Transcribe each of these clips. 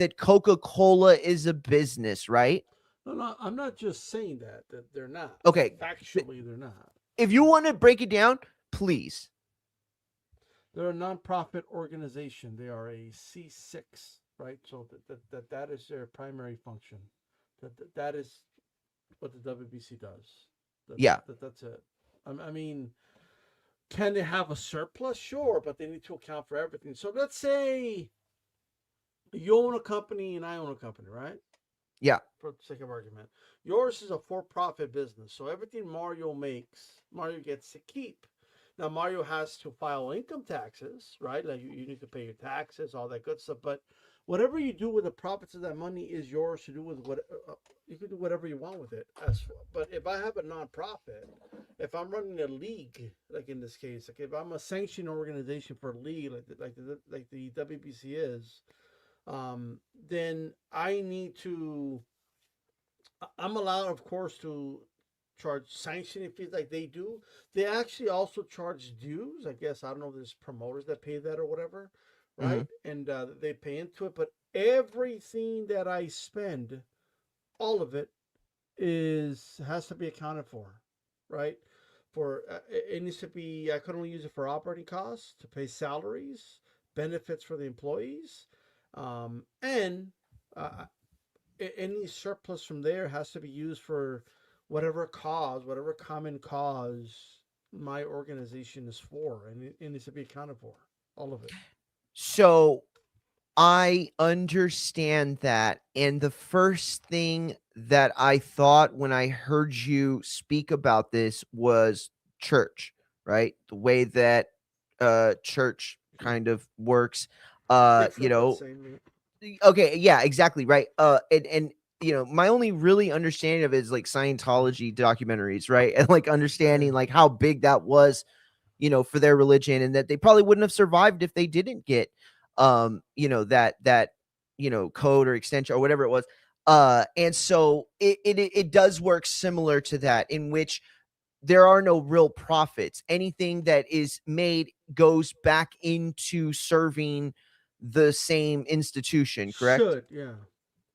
that Coca-Cola is a business, right? No, I'm not just saying that they're not. Okay. Factually, they're not. If you want to break it down, please. They're a nonprofit organization. They are a C6, right? So that is their primary function. That is what the WBC does. Yeah. That's it. I mean, can they have a surplus? Sure, but they need to account for everything. So let's say you own a company and I own a company, right? Yeah. For the sake of argument, yours is a for-profit business, so everything Mario makes, Mario gets to keep. Now Mario has to file income taxes, right? Like you need to pay your taxes, all that good stuff. But whatever you do with the profits of that money is yours to do with what you can do whatever you want with it. But if I have a nonprofit, if I'm running a league, like in this case, like if I'm a sanctioned organization for a league, like the WBC is, then I need to. I'm allowed, of course, to charge sanctioning fees like they do. They actually also charge dues. I guess I don't know if there's promoters that pay that or whatever, Mm-hmm. right? And they pay into it. But everything that I spend, all of it, is has to be accounted for, right? For it needs to be. I can only use it for operating costs to pay salaries, benefits for the employees, and uh, any surplus from there has to be used for whatever common cause my organization is for, and it needs to be accounted for, all of it. So I understand that. And the first thing that I thought when I heard you speak about this was church, right? The way that church kind of works. Yeah, You felt that know, same. okay, yeah, exactly, right. And my only really understanding of it is like Scientology documentaries, right? And like Yeah, understanding like how big that was, for their religion, and that they probably wouldn't have survived if they didn't get that code or extension or whatever it was. And so it does work similar to that, in which there are no real profits. Anything that is made goes back into serving the same institution, correct? should, yeah.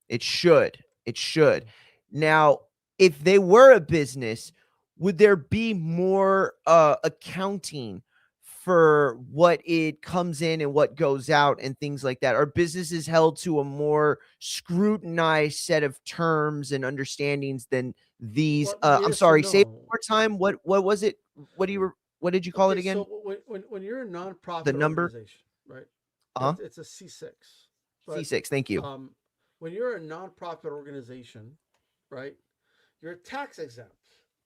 It should. It should. Now, if they were a business, would there be more accounting for what it comes in and what goes out and things like that? Are businesses held to a more scrutinized set of terms and understandings than these? Well, I'm yes and sorry. Say it no. one more time. What was it? What did you call it Okay, so again? when you're a The nonprofit number? organization, right? Uh huh. It's a C6, but C6. Thank you. um, when you're a nonprofit organization, right? You're tax exempt,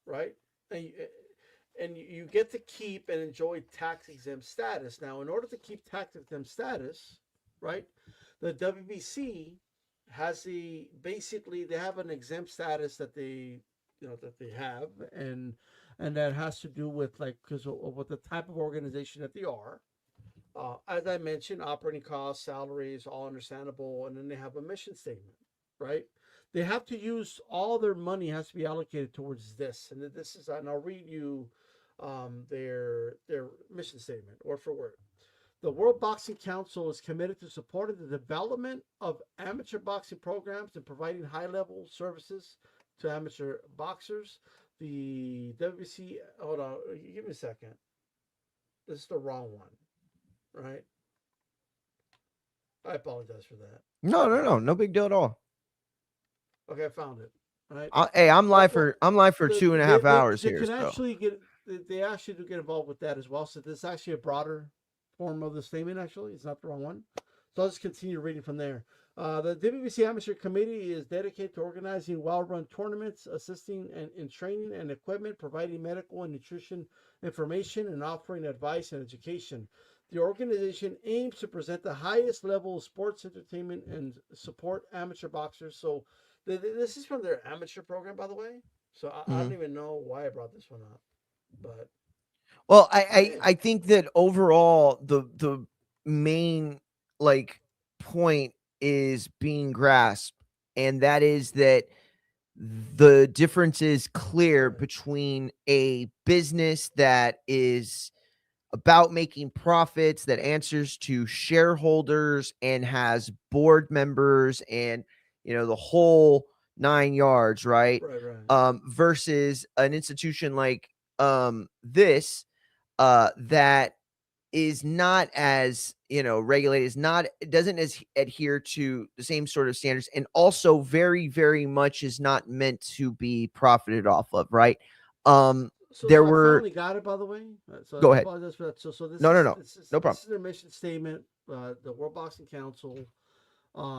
right? And you get to keep and enjoy tax exempt status. Now, in order to keep tax exempt status, right, the WBC has basically they have an exempt status that they have, and that has to do with like because of what the type of organization that they are. As I mentioned, operating costs, salaries, all understandable, and then they have a mission statement, right? They have to use all their money has to be allocated towards this, and this is, and I'll read you their mission statement word for word. The World Boxing Council is committed to supporting the development of amateur boxing programs and providing high level services to amateur boxers. The WBC, hold on, give me a second. This is the wrong one, right? I apologize for that. No, no, no, no big deal at all. Okay, I found it. Right. Hey, I'm Well, live for I'm live for two and a half hours they here. can So actually get they actually do get involved with that as well. So this is actually a broader form of the statement. Actually, it's not the wrong one. So I'll just continue reading from there. The WBC Amateur Committee is dedicated to organizing well-run tournaments, assisting in training and equipment, providing medical and nutrition information, and offering advice and education. The organization aims to present the highest level of sports entertainment and support amateur boxers. So this is from their amateur program, by the way. So I don't mhm. even know why I brought this one up, but Well, I, I yeah, I think that overall the main like point is being grasped, and that is that the difference is clear right, between a business that is about making profits, that answers to shareholders and has board members and, the whole 9 yards, right? Right, right. Versus an institution like this that is not as, regulated, is not, it doesn't as adhere to the same sort of standards, and also very, very much is not meant to be profited off of, right? So There I were finally got it, by the way. So Go I ahead. apologize for that. So this No, no, is no. this is No this problem. is their mission statement. The World Boxing Council.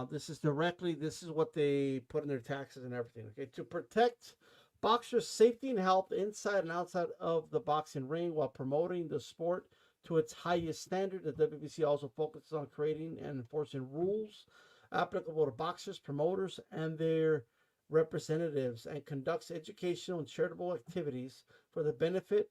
This is directly. This is what they put in their taxes and everything. Okay, to protect boxers' safety and health inside and outside of the boxing ring while promoting the sport to its highest standard. The WBC also focuses on creating and enforcing rules applicable to boxers, promoters, and their representatives, and conducts educational and charitable activities for the benefit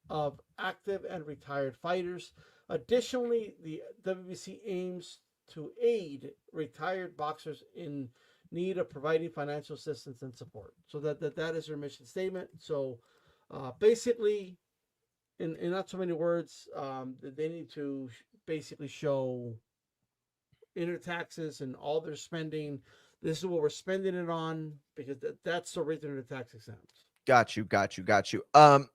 of active and retired fighters. Additionally, the WBC aims to aid retired boxers in need of providing financial assistance and support. So that is their mission statement. So basically, in not so many words, they need to basically show inner taxes and all their spending. This is what we're spending it on, because that's the reason they're tax exempt. Got you, got you, got you.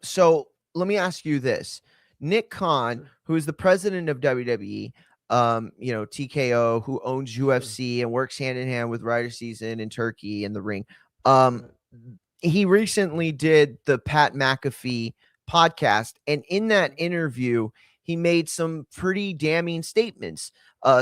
So let me ask you this. Nick Khan, Sure. who is the president of WWE, TKO, who owns Sure. UFC and works hand in hand with Ryder Season in Turkey and the ring. Right. He recently did the Pat McAfee podcast, and in that interview, he made some pretty damning statements,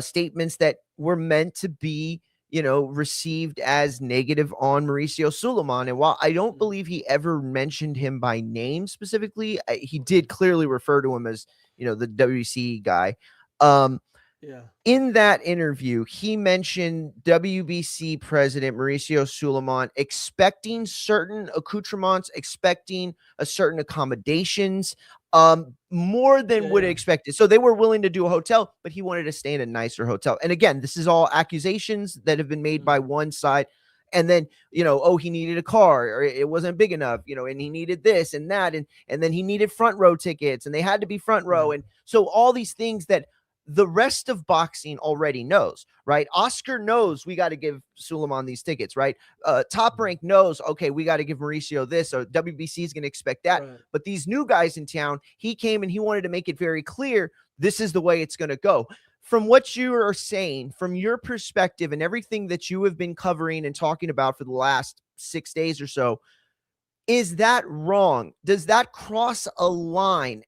statements that were meant to be, received as negative on Mauricio Suleiman. And while I don't Mm. believe he ever mentioned him by name specifically, he Okay. did clearly refer to him as, the WC guy. Um, Yeah. in that interview, he mentioned WBC president Mauricio Suleiman expecting certain accoutrements, expecting a certain accommodations, more than Yeah. would Yeah. expected. So they were willing to do a hotel, but he wanted to stay in a nicer hotel. And again, this is all accusations that have been made by Mm. one side. And then, oh, he needed a car, or it wasn't big enough, and he needed this and that, and then he needed front row tickets, and they had to be front row. Right. And so all these things that the rest of boxing already knows, right? Oscar knows we got to give Suleiman these tickets, right? Top Rank knows, okay, we got to give Mauricio this, or WBC is going to expect that. Right. But these new guys in town, he came and he wanted to make it very clear this is the way it's going to go. From what you are saying, from your perspective and everything that you have been covering and talking about for the last 6 days or so, is that wrong? Does that cross a line?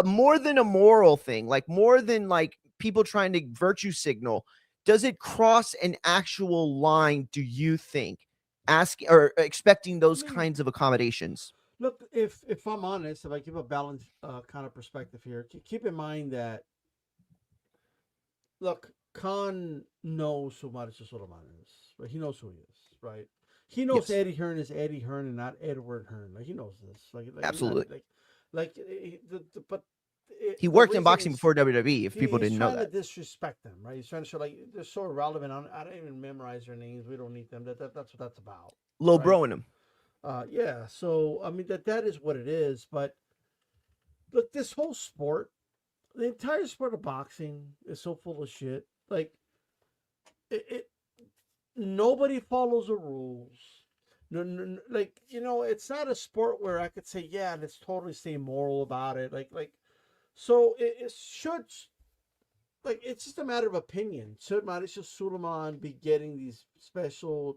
More than a moral thing, like more than like people trying to virtue signal, does it cross an actual line, do you think? Asking or expecting I those mean, kinds of accommodations? look, if I'm honest, if I give a balanced kind of perspective here, keep in mind that, look, Khan knows who Mauricio Suleiman is, right? He knows who he is, right? He knows Yes, Eddie Hearn is Eddie Hearn and not Edward Hearn. Like, he knows this. absolutely. But He the worked in reason boxing he's before WWE, if people he's didn't know trying to that. disrespect them, right? He's trying to show, like, they're so irrelevant. I don't even memorize their names. We don't need them. That's what that's about, Low right? bro in him. Yeah. So I mean that is what it is. But look, this whole sport, the entire sport of boxing is so full of shit. Like, it nobody follows the rules. No, no, like, it's not a sport where I could say, yeah, let's totally stay moral about it. So it should, like, it's just a matter of opinion. Should Mauricio Suleiman be getting this special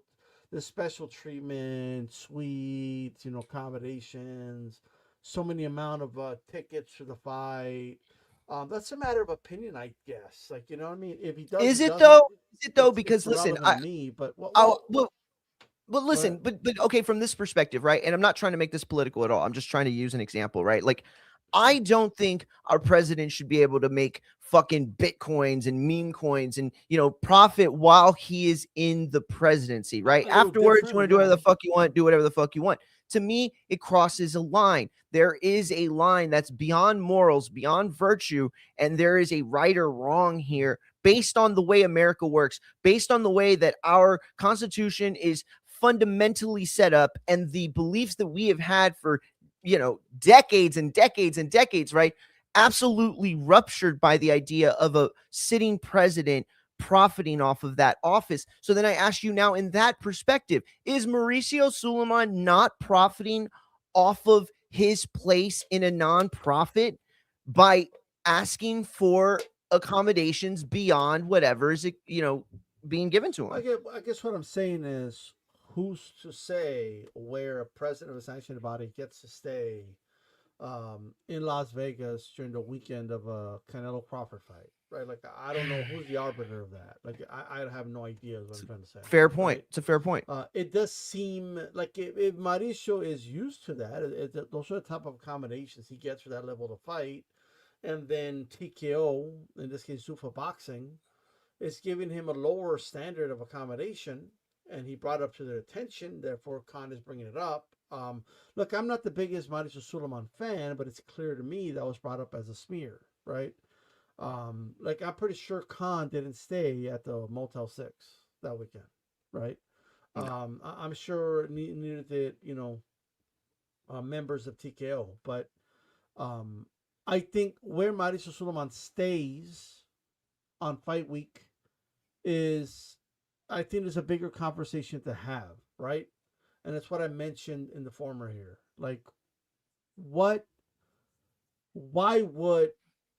treatment, suites, accommodations, so many amount of tickets for the fight? That's a matter of opinion, I guess. Like, you know what I mean? If he does, Is he it doesn't. though? Is it though? It's Because listen, irrelevant to me. But I well, go ahead. listen, but okay, from this perspective, right? And I'm not trying to make this political at all. I'm just trying to use an example, right? Like, Sure. I don't think our president should be able to make fucking bitcoins and meme coins and profit while he is in the presidency, right? Good Afterwards, for you want him, to do whatever yeah. the fuck you want, do whatever the fuck you want. To me, it crosses a line. There is a line that's beyond morals, beyond virtue, and there is a right or wrong here based on the way America works, based on the way that our Constitution is fundamentally set up and the beliefs that we have had for decades and decades and decades, right? absolutely ruptured by the idea of a sitting president profiting off of that office. So then I ask you now, in that perspective, is Mauricio Suleiman not profiting off of his place in a nonprofit by asking for accommodations beyond whatever is, being given to him? I guess what I'm saying is, who's to say where a president of a sanctioned body gets to stay in Las Vegas during the weekend of a Canelo Crawford fight, right? Like, I don't know who's the arbiter of that. Like, I have no idea. Is what I'm trying to say. Fair point. Right? It's a fair point. It does seem like if Mauricio is used to that, those are the type of accommodations he gets for that level of fight, and then TKO, in this case, Zuffa Boxing, is giving him a lower standard of accommodation, and he brought it up to their attention. Therefore, Khan is bringing it up. Look, I'm not the biggest Mauricio Suleiman fan, but it's clear to me that was brought up as a smear, right? Like, I'm pretty sure Khan didn't stay at the Motel 6 that weekend, right? No. I'm sure neither did, members of TKO, but I think where Mauricio Suleiman stays on fight week is, I think there's a bigger conversation to have, right? And that's what I mentioned in the former here. Like, why would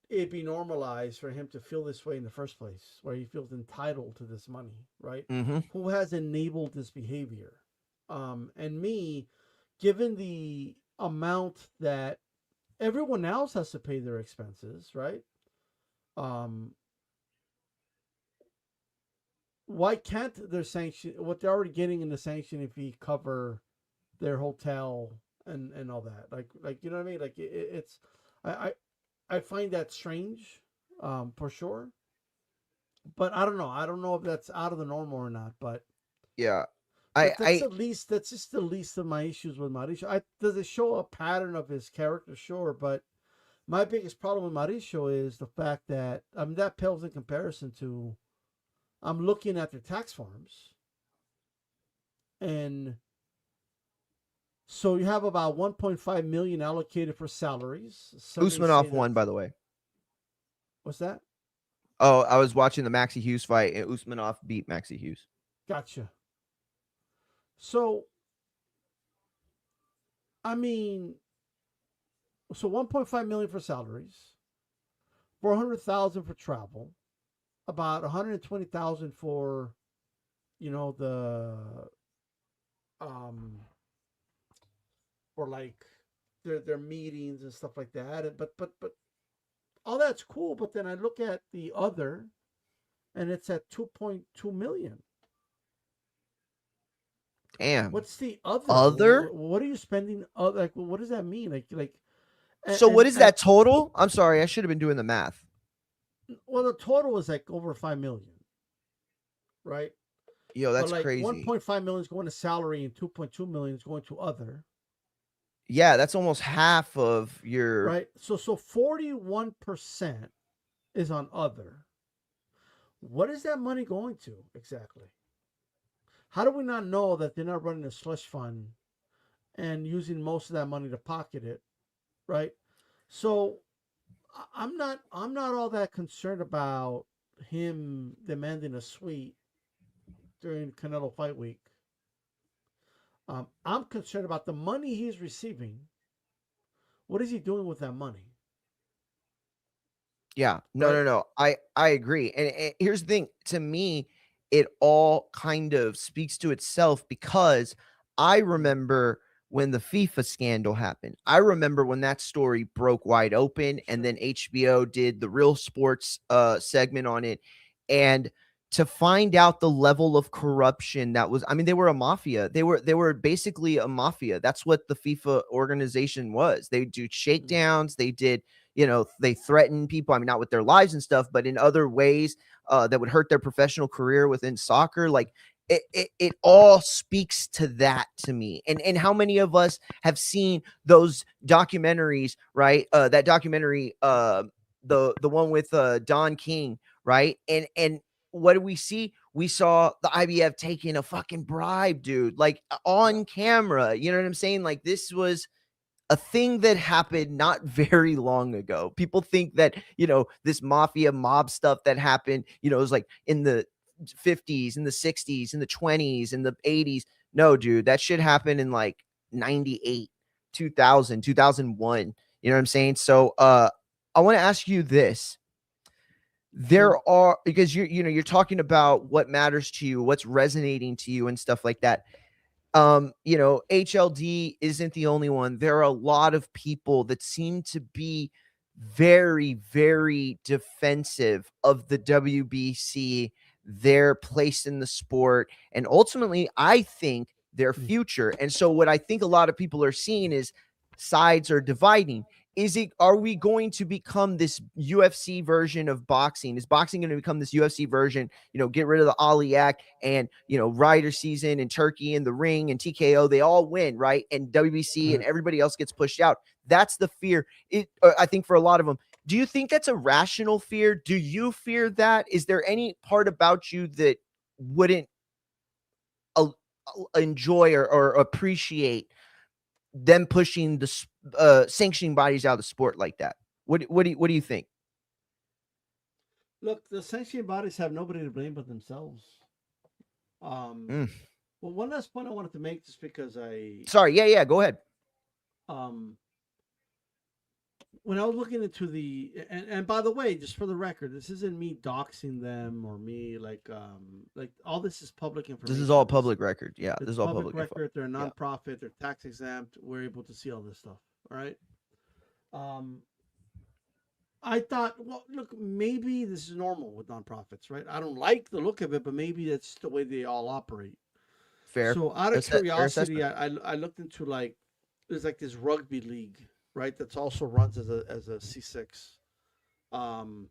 it be normalized for him to feel this way in the first place, where he feels entitled to this money, right? Mm-hmm. Who has enabled this behavior? And me, given the amount that everyone else has to pay their expenses, right? Why can't their sanction, what they're already getting in the sanctioning fee, cover their hotel and all that? Like you know what I mean? Like, it's I find that strange, for sure. But I don't know. I don't know if that's out of the normal or not. But Yeah. that's at least, that's just the least of my issues with Mauricio. Does it show a pattern of his character? Sure, but my biggest problem with Mauricio is the fact that, I mean, that pales in comparison to, I'm looking at their tax forms, and so you have about 1.5 million allocated for salaries. Usmanov won, by the way. What's that? Oh, I was watching the Maxie Hughes fight, and Usmanov beat Maxie Hughes. Gotcha. So, I mean, so 1.5 million for salaries, 400,000 for travel, about 120,000 for, the for like their meetings and stuff like that. But all that's cool. But then I look at the other, and it's at 2.2 million. Damn. What's the other? Other? What are you spending? Like, what does that mean? Like. So what is that total? I'm sorry, I should have been doing the math. Well, the total is like over 5 million, right? Yo, that's like crazy. 1.5 million is going to salary, and 2.2 million is going to other. Yeah, that's almost half of your right. So 41% is on other. What is that money going to exactly? How do we not know that they're not running a slush fund and using most of that money to pocket it, right? So I'm not all that concerned about him demanding a suite during Canelo fight week. I'm concerned about the money he's receiving. What is he doing with that money? Yeah, no. I agree. And here's the thing. To me, it all kind of speaks to itself, because I remember when the FIFA scandal happened. I remember when that story broke wide open, and then HBO did the Real Sports segment on it. And to find out the level of corruption that was, I mean, they were a mafia. They were basically a mafia. That's what the FIFA organization was. They do shakedowns. They did, they threaten people. I mean, not with their lives and stuff, but in other ways that would hurt their professional career within soccer. Like, it all speaks to that to me. And how many of us have seen those documentaries, right? That documentary, the one with Don King, right? And what did we see? We saw the IBF taking a fucking bribe, dude, like on camera. You know what I'm saying? Like, this was a thing that happened not very long ago. People think that, this mafia mob stuff that happened, it was like in the 50s, in the 60s, in the 20s, in the 80s. No, dude, that shit happened in like 98, 2000, 2001. You know what I'm saying? So I want to ask you this. There are, because you're talking about what matters to you, what's resonating to you and stuff like that. HLD isn't the only one. There are a lot of people that seem to be very, very defensive of the WBC, their place in the sport, and ultimately, I think their future. And so, what I think a lot of people are seeing is sides are dividing. Are we going to become this UFC version of boxing? Is boxing going to become this UFC version? Get rid of the Ali Act and, Ryder season and Turkey in the ring and TKO, they all win, right? And WBC and everybody else gets pushed out. That's the fear. I think for a lot of them. Do you think that's a rational fear? Do you fear that? Is there any part about you that wouldn't enjoy or appreciate them pushing the sanctioning bodies out of the sport like that? What do you think? Look, the sanctioning bodies have nobody to blame but themselves. Well, one last point I wanted to make, just because yeah, go ahead. When I was looking into and by the way, just for the record, this isn't me doxing them or me like all this is public information. This is all public record. Yeah, this is all public record. Info. They're a nonprofit. Yeah. They're tax exempt. We're able to see all this stuff. All right. I thought, well, look, maybe this is normal with nonprofits, right? I don't like the look of it, but maybe that's the way they all operate. Fair. So out of curiosity, I looked into there's like this rugby league, right? That's also runs as a C6. And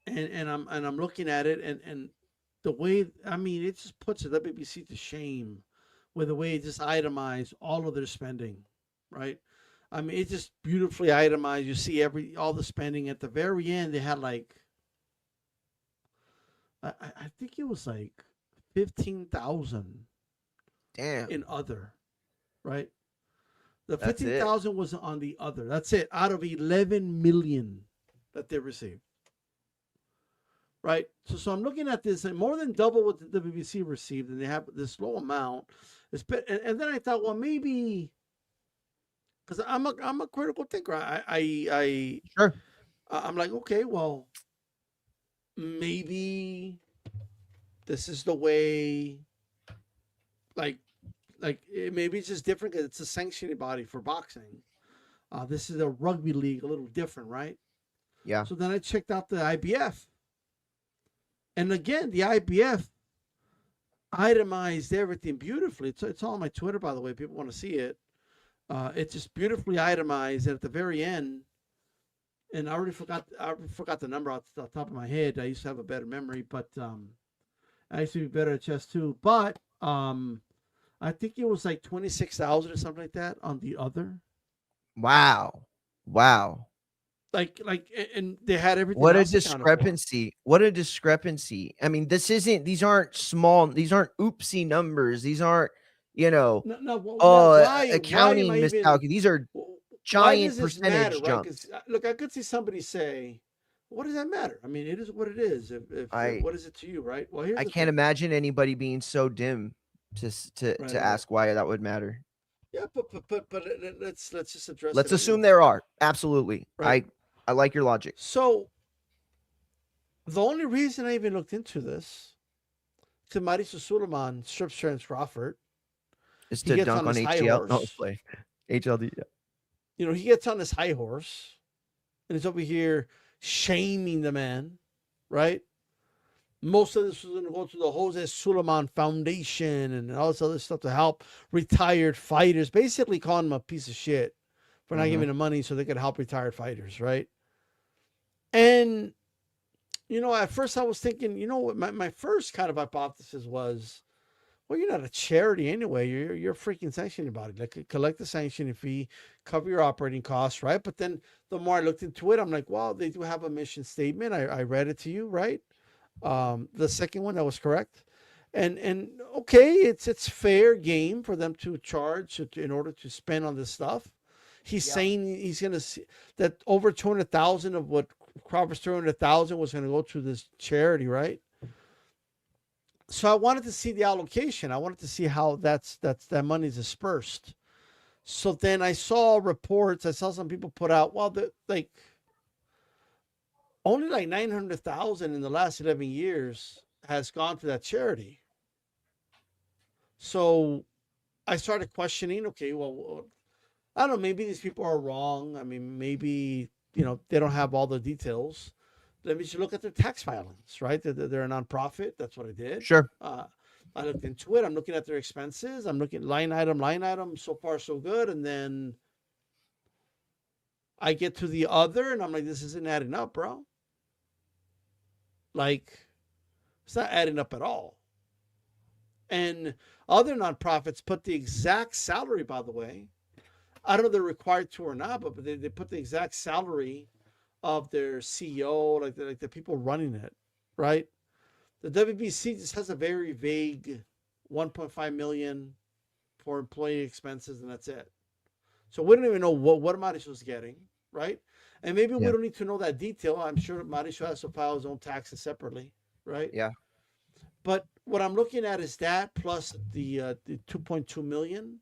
I'm looking at it and the way, it just puts the WBC to shame with the way it just itemized all of their spending, right? It's just beautifully itemized. You see all the spending at the very end. They had I think it was like 15,000. Damn. In other, right? The 15,000 was on the other. That's it. Out of 11 million that they received, right? So I'm looking at this, and more than double what the WBC received, and they have this low amount. And then I thought, well, maybe. Because I'm a critical thinker. Sure. I'm like, okay, well, maybe this is the way. Maybe it's just different because it's a sanctioning body for boxing. This is a rugby league, a little different, right? Yeah. So then I checked out the IBF, and again, the IBF itemized everything beautifully. It's all on my Twitter, by the way. People want to see it. It's just beautifully itemized, and at the very end, and I already forgot the number off the top of my head. I used to have a better memory, but I used to be better at chess too. But I think it was like 26,000 or something like that on the other. Wow. And they had everything. What a discrepancy. What a discrepancy. These aren't small, these aren't oopsie numbers. These aren't, accounting miscalculation. These are giant percentage jumps. Right? Look, I could see somebody say, what does that matter? It is what it is. What is it to you, right? Well, I can't imagine anybody being so dim to ask why that would matter. Yeah, but let's just address. Let's assume there are. Absolutely. Right. I like your logic. So the only reason I even looked into this, to Mauricio Sulaiman strips Terence Crawford, is to dunk on HL. No, play HLD. Yeah. He gets on this high horse, and he's over here shaming the man, right? Most of this was going to go to the Jose Sulaiman Foundation and all this other stuff to help retired fighters, basically calling him a piece of shit for not giving them money so they could help retired fighters, right? And, at first I was thinking, my first kind of hypothesis was, well, you're not a charity anyway. You're a freaking sanctioning body. Collect the sanctioning fee, cover your operating costs, right? But then the more I looked into it, I'm like, well, they do have a mission statement. I read it to you, right? The second one, that was correct. And okay, it's fair game for them to charge in order to spend on this stuff. He's Yeah. saying he's going to see that over 200,000 of what Crawford's 200,000 was going to go to this charity, right? So I wanted to see the allocation. I wanted to see how that money is dispersed. So then I saw reports. I saw some people put out, well, like only like 900,000 in the last 11 years has gone to that charity. So I started questioning, okay, well, I don't know, maybe these people are wrong. I mean, maybe, they don't have all the details. Let me just look at their tax filings, right? They're a nonprofit. That's what I did. Sure. I looked into it. I'm looking at their expenses. I'm looking line item. So far, so good. And then I get to the other, and I'm like, this isn't adding up, bro. Like, it's not adding up at all. And other nonprofits put the exact salary, by the way. I don't know if they're required to or not, but they put the exact salary of their CEO, like the people running it, right? The WBC just has a very vague 1.5 million for employee expenses, and that's it. So we don't even know what Mauricio was getting, right? And maybe we don't need to know that detail. I'm sure Mauricio has to file his own taxes separately, right? Yeah. But what I'm looking at is that plus the 2.2 million,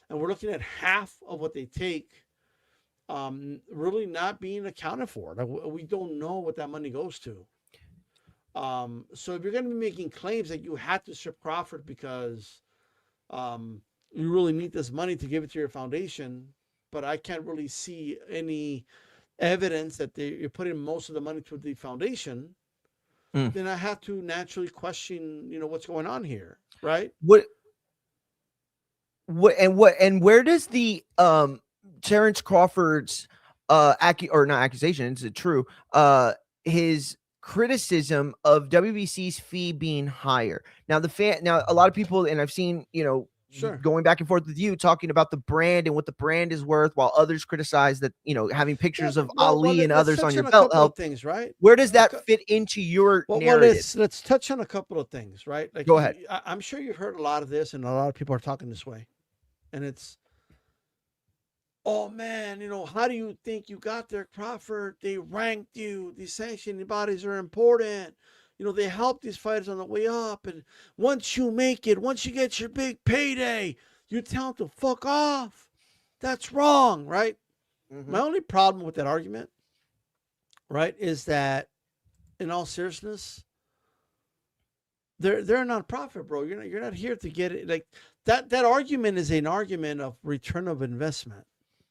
and we're looking at half of what they take, really not being accounted for. Like, we don't know what that money goes to. So if you're going to be making claims that you had to strip Crawford because you really need this money to give it to your foundation, but I can't really see any evidence that you're putting most of the money to the foundation, then I have to naturally question, what's going on here, right? And where does the Terrence Crawford's not accusation, is it true? His criticism of WBC's fee being higher. Now a lot of people, and I've seen, Sure. going back and forth with you, talking about the brand and what the brand is worth, while others criticize that, having pictures of Ali and others on your belt help things, right? Where does that fit into your narrative? Let's touch on a couple of things, right? Like, go ahead. I'm sure you've heard a lot of this, and a lot of people are talking this way, and it's, oh man, how do you think you got there, Crawford? They ranked you. These sanctioning bodies are important. They help these fighters on the way up. And once you make it, once you get your big payday, you tell them to fuck off. That's wrong, right? Mm-hmm. My only problem with that argument, right, is that, in all seriousness, they're a nonprofit, bro. You're not here to get it. Like, that argument is an argument of return of investment,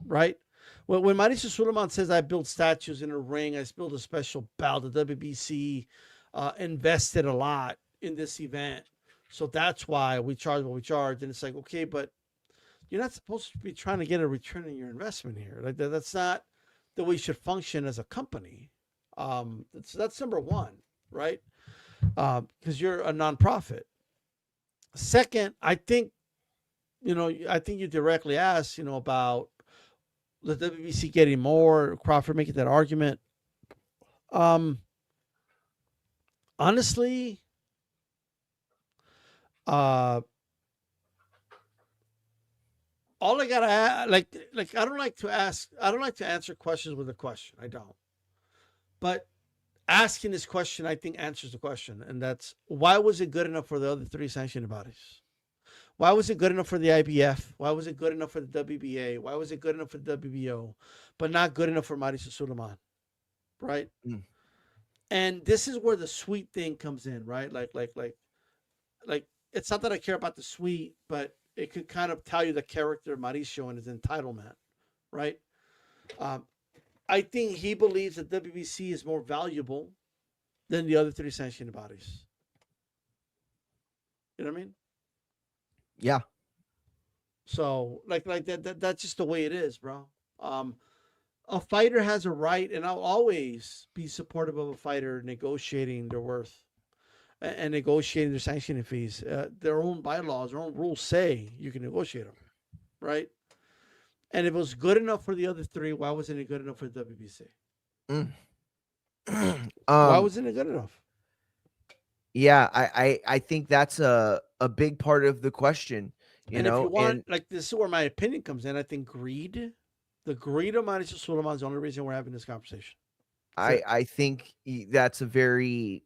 right? When Mauricio Sulaiman says, I built statues in a ring, I built a special belt, the WBC invested a lot in this event, so that's why we charge what we charge. And it's like, okay, but you're not supposed to be trying to get a return on your investment here. Like, that's not the way you should function as a company. That's number one, right? Because you're a nonprofit. Second, I think you directly asked, about the WBC getting more, Crawford making that argument. Honestly, all I gotta like I don't like to answer questions with a question. I don't. But asking this question, I think, answers the question, and that's, why was it good enough for the other three sanctioning bodies? Why was it good enough for the IBF? Why was it good enough for the WBA? Why was it good enough for the WBO, but not good enough for Mauricio Sulaiman? Right? And this is where the sweet thing comes in, right? Like, it's not that I care about the sweet, but it could kind of tell you the character of Mauricio and his entitlement, right? I think he believes that WBC is more valuable than the other three sanctioning bodies. You know what I mean? Yeah. So like that's just the way it is, bro. A fighter has a right, and I'll always be supportive of a fighter negotiating their worth and negotiating their sanctioning fees. Their own bylaws, their own rules say you can negotiate them, right? And if it was good enough for the other three, why wasn't it good enough for the WBC? Why wasn't it good enough? Yeah, I think that's a big part of the question. If you want, like, this is where my opinion comes in. I think greed The greed of Mauricio Suleiman is the only reason we're having this conversation. I think that's a very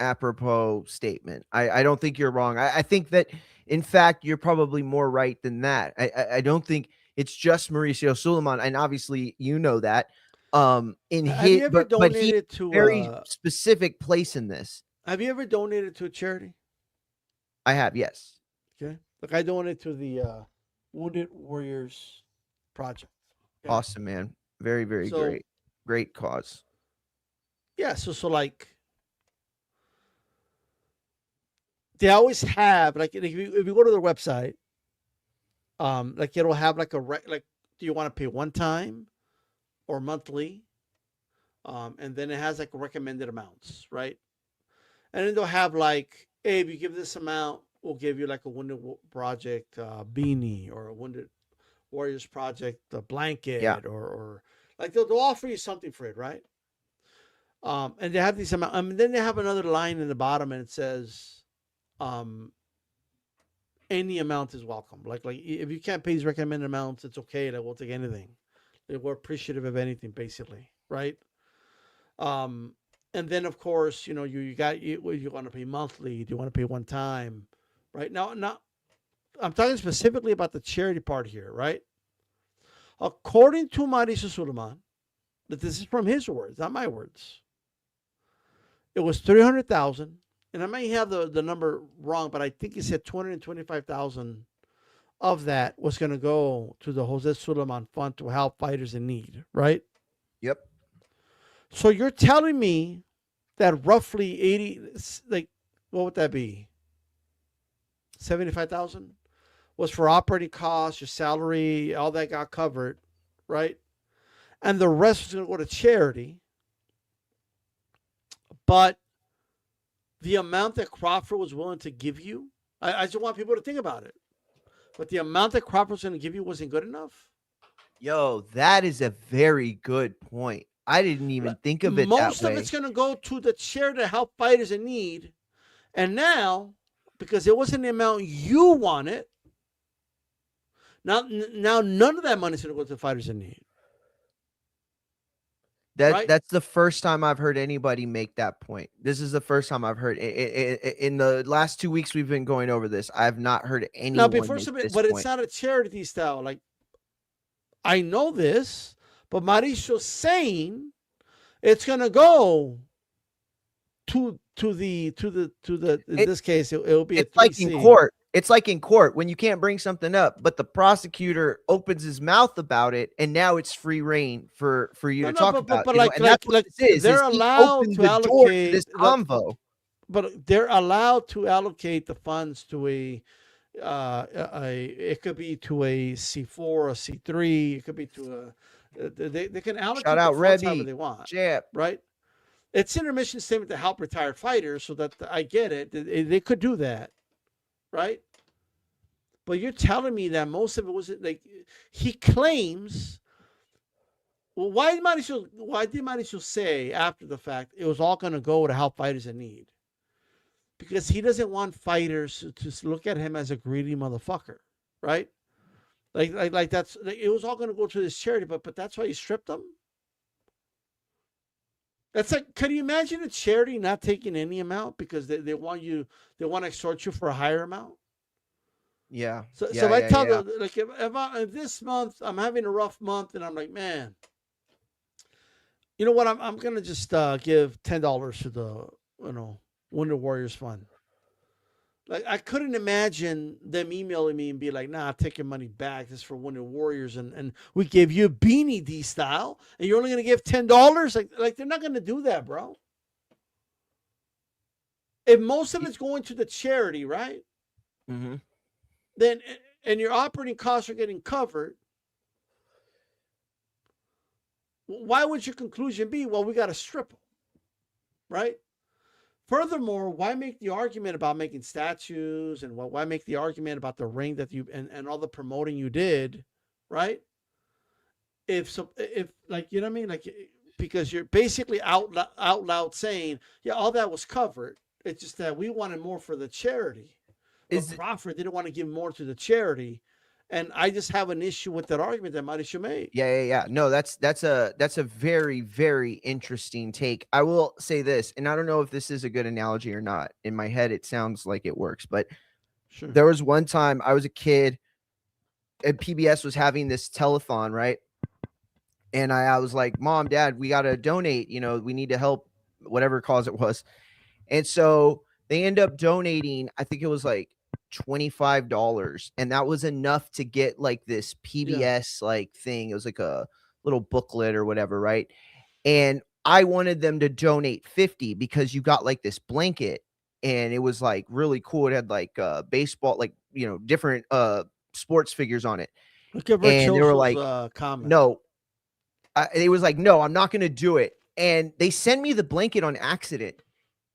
apropos statement. I don't think you're wrong. I think that, in fact, you're probably more right than that. I don't think it's just Mauricio Suleiman, and obviously you know that. In Have his you ever but he donated to very specific place in this. Have you ever donated to a charity? I have, yes. Okay, like I donated to the Wounded Warriors Project. Okay? Awesome, man. Very, very So great cause. yeah, so like they always have like if you go to their website, like it'll have like like do you want to pay one time or monthly? And then it has like recommended amounts, right? And then they'll have like, hey, if you give this amount, we'll give you like a Wounded Project beanie or a Wounded Warriors Project blanket, Yeah. or like they'll offer you something for it, right? And they have these amount. Then they have another line in the bottom, and it says, any amount is welcome. Like if you can't pay these recommended amounts, it's okay. Like we'll take anything. We're appreciative of anything, basically, right? And then of course, you want to pay monthly. Do you want to pay one time? Right now, I'm talking specifically about the charity part here, right? According to Mauricio Suleiman, that this is from his words, not my words. It was 300,000, and I may have the number wrong, but I think he said 225,000 of that was going to go to the Jose Suleiman Fund to help fighters in need, right? Yep. So you're telling me that roughly 80, like, what would that be? 75,000 was for operating costs, your salary, all that got covered, right? And the rest was going to go to charity. But the amount that Crawford was willing to give you, I just want people to think about it. But the amount that Crawford was going to give you wasn't good enough. Yo, that is a very good point. I didn't even think of it that way. Most of it's going to go to the charity to help fighters in need. And now, because it wasn't the amount you wanted, now none of that money is going to go to fighters in need. That's the first time I've heard anybody make that point. This is the first time I've heard in the last 2 weeks we've been going over this. I've not heard anyone. Now, before but point. It's not a charity style. Like, I know this, but Mauricio's saying it's gonna go to the in this case it'll be. It's like in court. It's like in court when you can't bring something up, but the prosecutor opens his mouth about it, and now it's free reign for you to talk about. But they're allowed to allocate this convo. But they're allowed to allocate the funds to it could be to a C4, a C3. It could be to they can allocate Shout out the funds Rebby, however they want. Jap. Right? It's in their mission statement to help retired fighters, so that I get it. They could do that. Right? But you're telling me that most of it wasn't like he claims. Well, why did Mauricio say after the fact it was all going to go to help fighters in need? Because he doesn't want fighters to look at him as a greedy motherfucker, right? Like that's like, it was all going to go to this charity, but that's why he stripped them. That's like, could you imagine a charity not taking any amount because they want to extort you for a higher amount? Yeah. So I tell them, like, if this month I'm having a rough month and I'm like, man, you know what? I'm gonna just give $10 to the Wounded Warriors Fund. Like, I couldn't imagine them emailing me and be like, nah, take your money back. This is for Wounded Warriors, and we gave you a beanie D style, and you're only gonna give $10. Like they're not gonna do that, bro. If most of it's going to the charity, right? Mm-hmm. Then and your operating costs are getting covered, why would your conclusion be, well, we got to strip them, right? Furthermore, why make the argument about making statues, and why make the argument about the ring that you and all the promoting you did, right? If like, you know what I mean, like, because you're basically out loud saying, yeah, all that was covered. It's just that we wanted more for the charity. Crawford didn't want to give more to the charity, And I just have an issue with that argument that Mauricio made. Yeah. No, that's a very, very interesting take. I will say this, and I don't know if this is a good analogy or not. In my head, it sounds like it works, but Sure. there was one time I was a kid and PBS was having this telethon, right? And I was like, Mom, Dad, we got to donate. We need to help whatever cause it was. And so they end up donating, I think it was like $25. And that was enough to get like this PBS like thing. It was like a little booklet or whatever, right? And I wanted them to donate 50 because you got like this blanket and it was like really cool. It had like baseball, like, different sports figures on it. Look at And they were like, comment. no, it was like, no, I'm not going to do it. And they sent me the blanket on accident.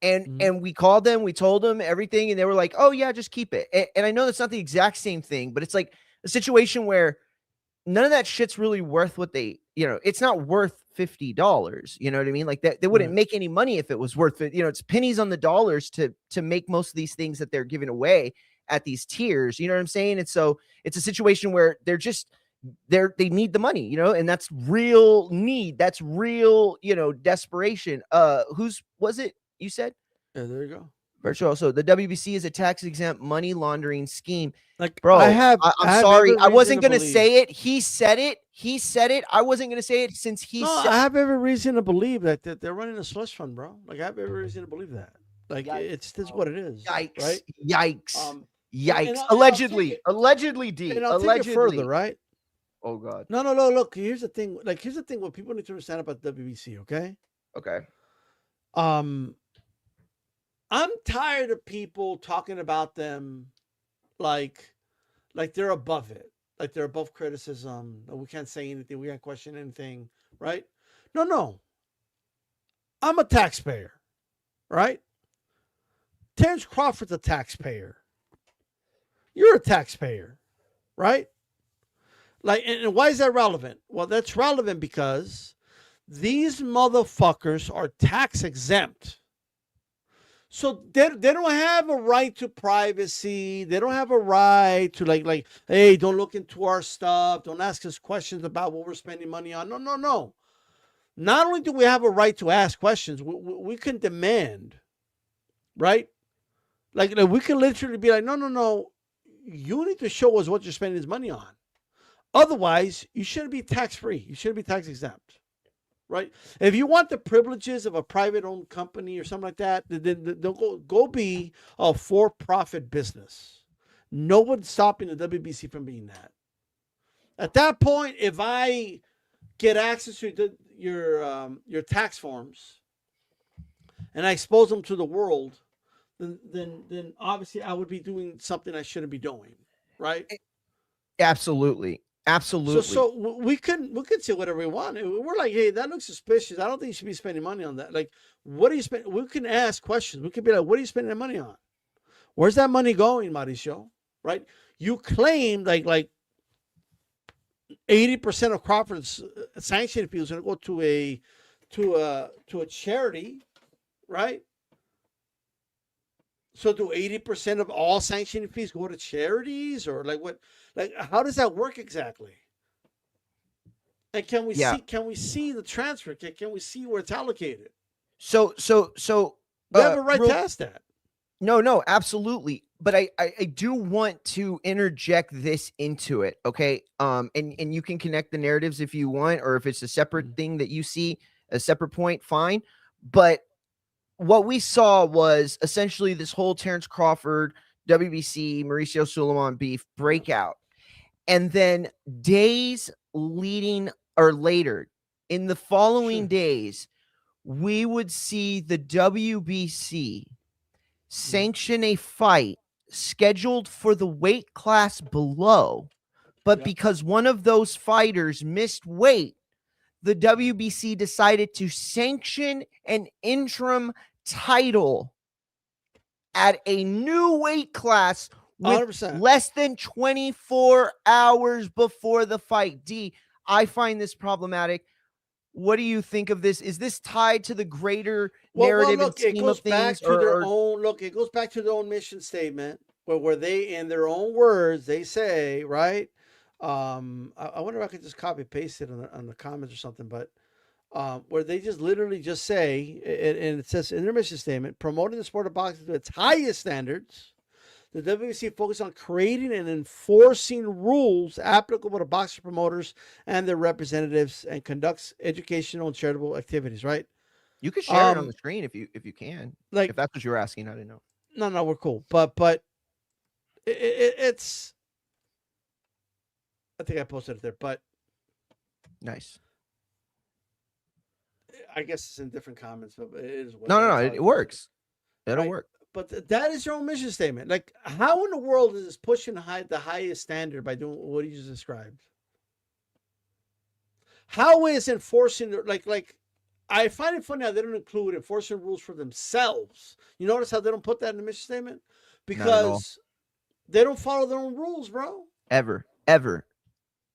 And we called them, we told them everything. And they were like, oh yeah, just keep it. And I know that's not the exact same thing, but it's like a situation where none of that shit's really worth what it's not worth $50. You know what I mean? Like that, they wouldn't make any money if it was worth it. It's pennies on the dollars to make most of these things that they're giving away at these tiers. You know what I'm saying? And so it's a situation where they need the money, and that's real need. That's real, desperation. Whose was it? You said? Yeah, there you go. Virtual. So the WBC is a tax exempt money laundering scheme. Like, bro, I'm sorry. I wasn't going to say it. He said it. I wasn't going to say it since he said I have every reason to believe that they're running a slush fund, bro. Like, I have every reason to believe that. Like, it's just what it is. Yikes. Right? Yikes. And Allegedly, D. And I'll allegedly. take it further, right? Oh, God. No. Look, here's the thing. Like, here's the thing. What people need to understand about WBC, okay? Okay. I'm tired of people talking about them like they're above it, like they're above criticism. We can't say anything. We can't question anything, right? No. I'm a taxpayer, right? Terrence Crawford's a taxpayer. You're a taxpayer, right? Like, and why is that relevant? Well, that's relevant because these motherfuckers are tax exempt. So they don't have a right to privacy. They don't have a right to like, hey, don't look into our stuff. Don't ask us questions about what we're spending money on. No. Not only do we have a right to ask questions, we can demand, right? Like we can literally be like, no. You need to show us what you're spending this money on. Otherwise, you shouldn't be tax-free. You shouldn't be tax exempt. Right? If you want the privileges of a private-owned company or something like that, then go be a for-profit business. No one's stopping the WBC from being that. At that point, if I get access to your tax forms and I expose them to the world, then obviously I would be doing something I shouldn't be doing. Right? Absolutely. So we can say whatever we want. We're like, hey, that looks suspicious. I don't think you should be spending money on that. Like, what do you spend? We can ask questions. We can be like, what are you spending that money on? Where's that money going, Mauricio? Right? You claim like 80% of Crawford's sanction fees are going to go to a charity, right? So do 80% of all sanctioning fees go to charities, or like what? Like, how does that work exactly? And can we see the transfer? Can we see where it's allocated? So we have a right to ask that. No, absolutely. But I do want to interject this into it, okay? And you can connect the narratives if you want, or if it's a separate thing that you see, a separate point, fine. But what we saw was essentially this whole Terrence Crawford, WBC, Mauricio Sulaiman beef breakout. And then days leading or later, in the following days, we would see the WBC sanction a fight scheduled for the weight class below. But because one of those fighters missed weight, the WBC decided to sanction an interim title at a new weight class with 100%. Less than 24 hours before the fight. D, I find this problematic. What do you think of this? Is this tied to the greater narrative and scheme of things? It goes back to their own mission statement, where they, in their own words, they say, right, I wonder if I could just copy paste it on the comments or something, but where they just literally just say, and it says in their mission statement, promoting the sport of boxing to its highest standards. The WBC focuses on creating and enforcing rules applicable to boxing promoters and their representatives, and conducts educational and charitable activities. Right? You could share it on the screen if you can. Like, if that's what you were asking, I didn't know. No, we're cool, but it's. I think I posted it there, but Nice. I guess it's in different comments, but it is. No, it works. It'll work. But that is your own mission statement. Like, how in the world is this pushing the highest standard by doing what you just described? How is enforcing like? I find it funny how they don't include enforcing rules for themselves. You notice how they don't put that in the mission statement? Because they don't follow their own rules, bro. Ever.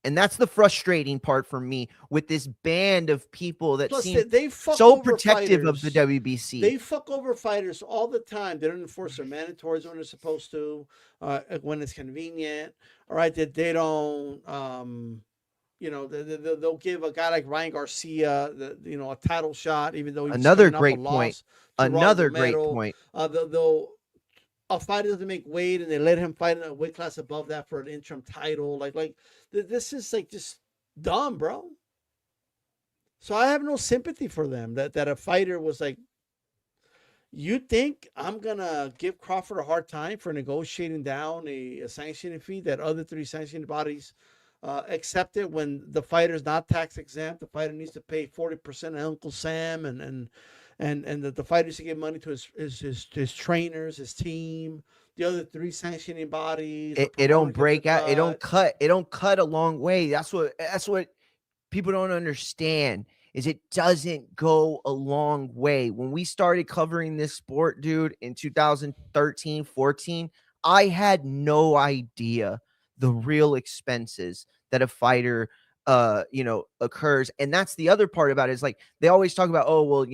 And that's the frustrating part for me with this band of people that seem they fuck so over protective fighters. of the WBC. They fuck over fighters all the time. They don't enforce their mandatories when they're supposed to, when it's convenient. All right, they don't. They'll give a guy like Ryan Garcia, a title shot, even though he's another great point. Another great point. A fighter doesn't make weight, and they let him fight in a weight class above that for an interim title. Like this is like just dumb, bro. So I have no sympathy for them. That a fighter was like, you think I'm gonna give Crawford a hard time for negotiating down a sanctioning fee that other 3 sanctioning bodies accepted when the fighter's not tax exempt? The fighter needs to pay 40% of Uncle Sam, and the fighter needs to give money to his trainers, his team, the other 3 sanctioning bodies. It don't break out. It don't cut a long way. That's what people don't understand, is it doesn't go a long way. When we started covering this sport, dude, in 2013, 14, I had no idea the real expenses that a fighter occurs. And that's the other part about it, is like they always talk about, oh well,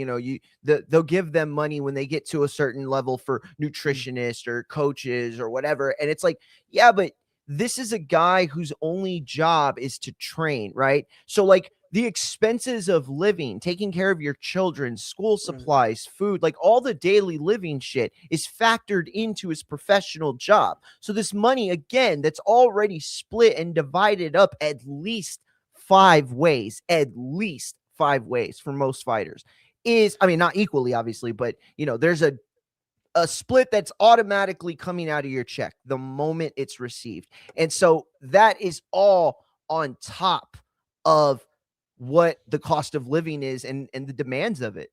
they'll give them money when they get to a certain level for nutritionists or coaches or whatever. And it's like, yeah, but this is a guy whose only job is to train, right? So like the expenses of living, taking care of your children, school supplies, food, like all the daily living shit is factored into his professional job. So this money, again, that's already split and divided up at least 5 ways, for most fighters, is, I mean, not equally, obviously, but there's a split that's automatically coming out of your check the moment it's received. And so that is all on top of what the cost of living is and the demands of it.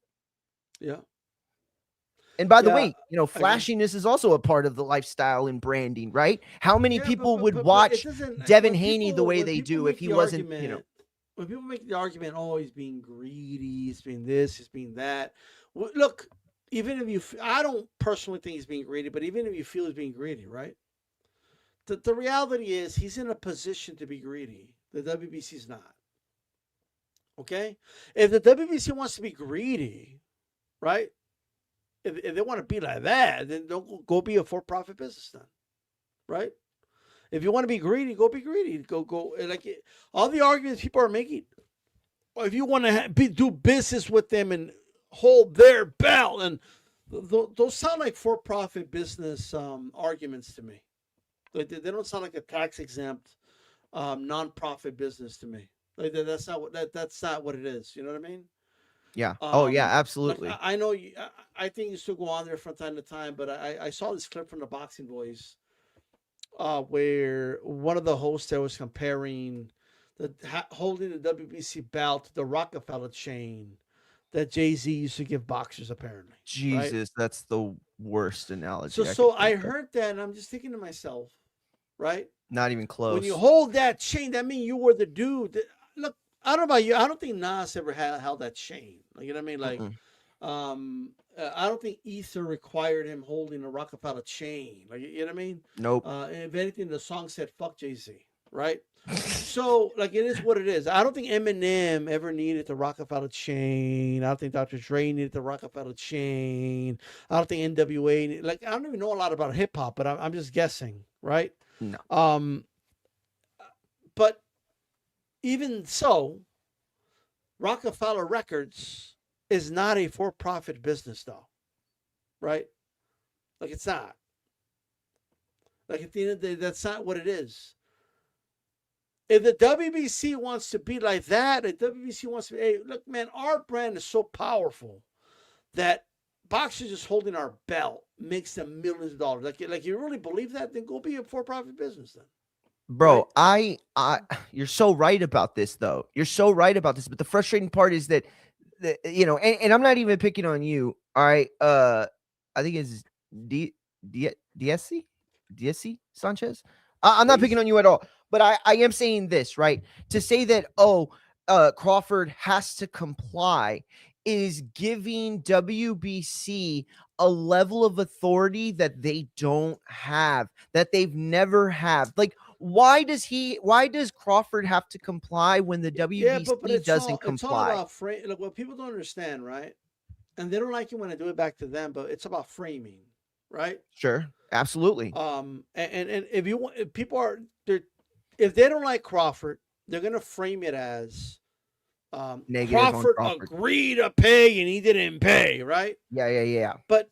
Yeah. And by the way, flashiness is also a part of the lifestyle and branding, right? How many people would watch Devin Haney the way they do if he wasn't, when people make the argument, oh, he's being greedy, he's being this, he's being that. Look, even if I don't personally think he's being greedy, but even if you feel he's being greedy, right? The reality is he's in a position to be greedy. The WBC's not. Okay? If the WBC wants to be greedy, right? If they want to be like that, then don't go be a for-profit business then, right? If you want to be greedy, go be greedy. Go like all the arguments people are making. If you want to do business with them and hold their belt, and those sound like for-profit business arguments to me. They don't sound like a tax-exempt non-profit business to me. Like that's not what it is. You know what I mean? Yeah. Yeah, absolutely. Like, I know. I think you still go on there from time to time, but I saw this clip from the Boxing Boys, where one of the hosts there was comparing holding the WBC belt to the Rockefeller chain that Jay-Z used to give boxers, apparently. Jesus, right? That's the worst analogy. So I heard that, and I'm just thinking to myself, right? Not even close. When you hold that chain, that means you were the dude. Look, I don't know about you. I don't think Nas ever held that chain. Like, you know what I mean? Like, I don't think Ether required him holding a Rockefeller chain. Like, you know what I mean? Nope. If anything, the song said "fuck Jay-Z," right? So, like, it is what it is. I don't think Eminem ever needed the Rockefeller chain. I don't think Dr. Dre needed the Rockefeller chain. I don't think NWA. Like, I don't even know a lot about hip hop, but I'm just guessing, right? No. But even so, Rockefeller Records is not a for-profit business, though, right? Like it's not. Like at the end of the day, that's not what it is. If the WBC wants to be like that, if WBC wants to be, hey, look, man, our brand is so powerful that boxers just holding our belt makes them millions of dollars. Like you really believe that? Then go be a for-profit business then. Bro, I you're so right about this though. You're so right about this, but the frustrating part is that and I'm not even picking on you. All right. I think it's DSC Sanchez. I'm not picking on you at all, but I am saying this, right? To say that Crawford has to comply is giving WBC a level of authority that they don't have, that they've never had. Like, why does Crawford have to comply when the WBC doesn't comply? It's all about frame. Like what people don't understand, right? And they don't like it when I do it back to them, but it's about framing, right? Sure, absolutely. And if you want, if people are there, if they don't like Crawford, they're gonna frame it as Negative on Crawford agreed to pay and he didn't pay, right? Yeah. But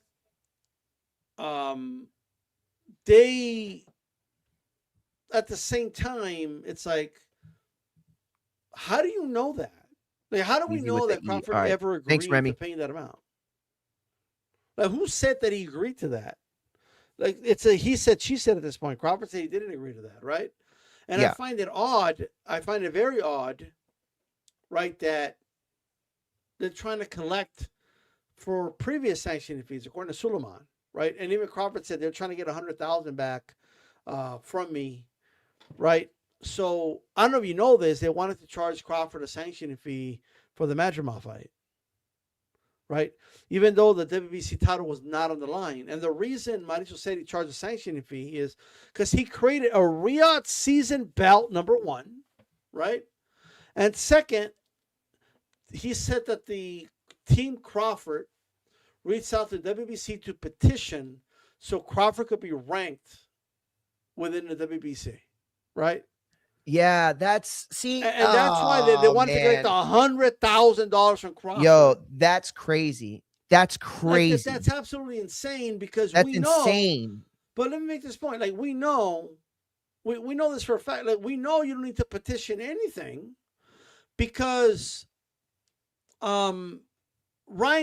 they at the same time, it's like, how do you know that? Like, how do we know that Crawford ever agreed to paying that amount? Like, who said that he agreed to that? Like, it's a he said, she said at this point. Crawford said he didn't agree to that, right? And I find it odd. I find it very odd, right, that they're trying to collect for previous sanctioning fees, according to Suleiman, right? And even Crawford said they're trying to get $100,000 back from me, right? So I don't know if you know this. They wanted to charge Crawford a sanctioning fee for the Madrimov fight, right? Even though the WBC title was not on the line. And the reason Mauricio said he charged a sanctioning fee is because he created a Riyadh season belt, number one, right? And second, he said that the Team Crawford reached out to WBC to petition so Crawford could be ranked within the WBC, right? Yeah, that's and that's why they wanted to get $100,000 from Crawford. Yo, that's crazy. That's crazy. Like, that's absolutely insane because that's we know. Insane. But let me make this point. Like we know this for a fact. Like we know you don't need to petition anything because Ryan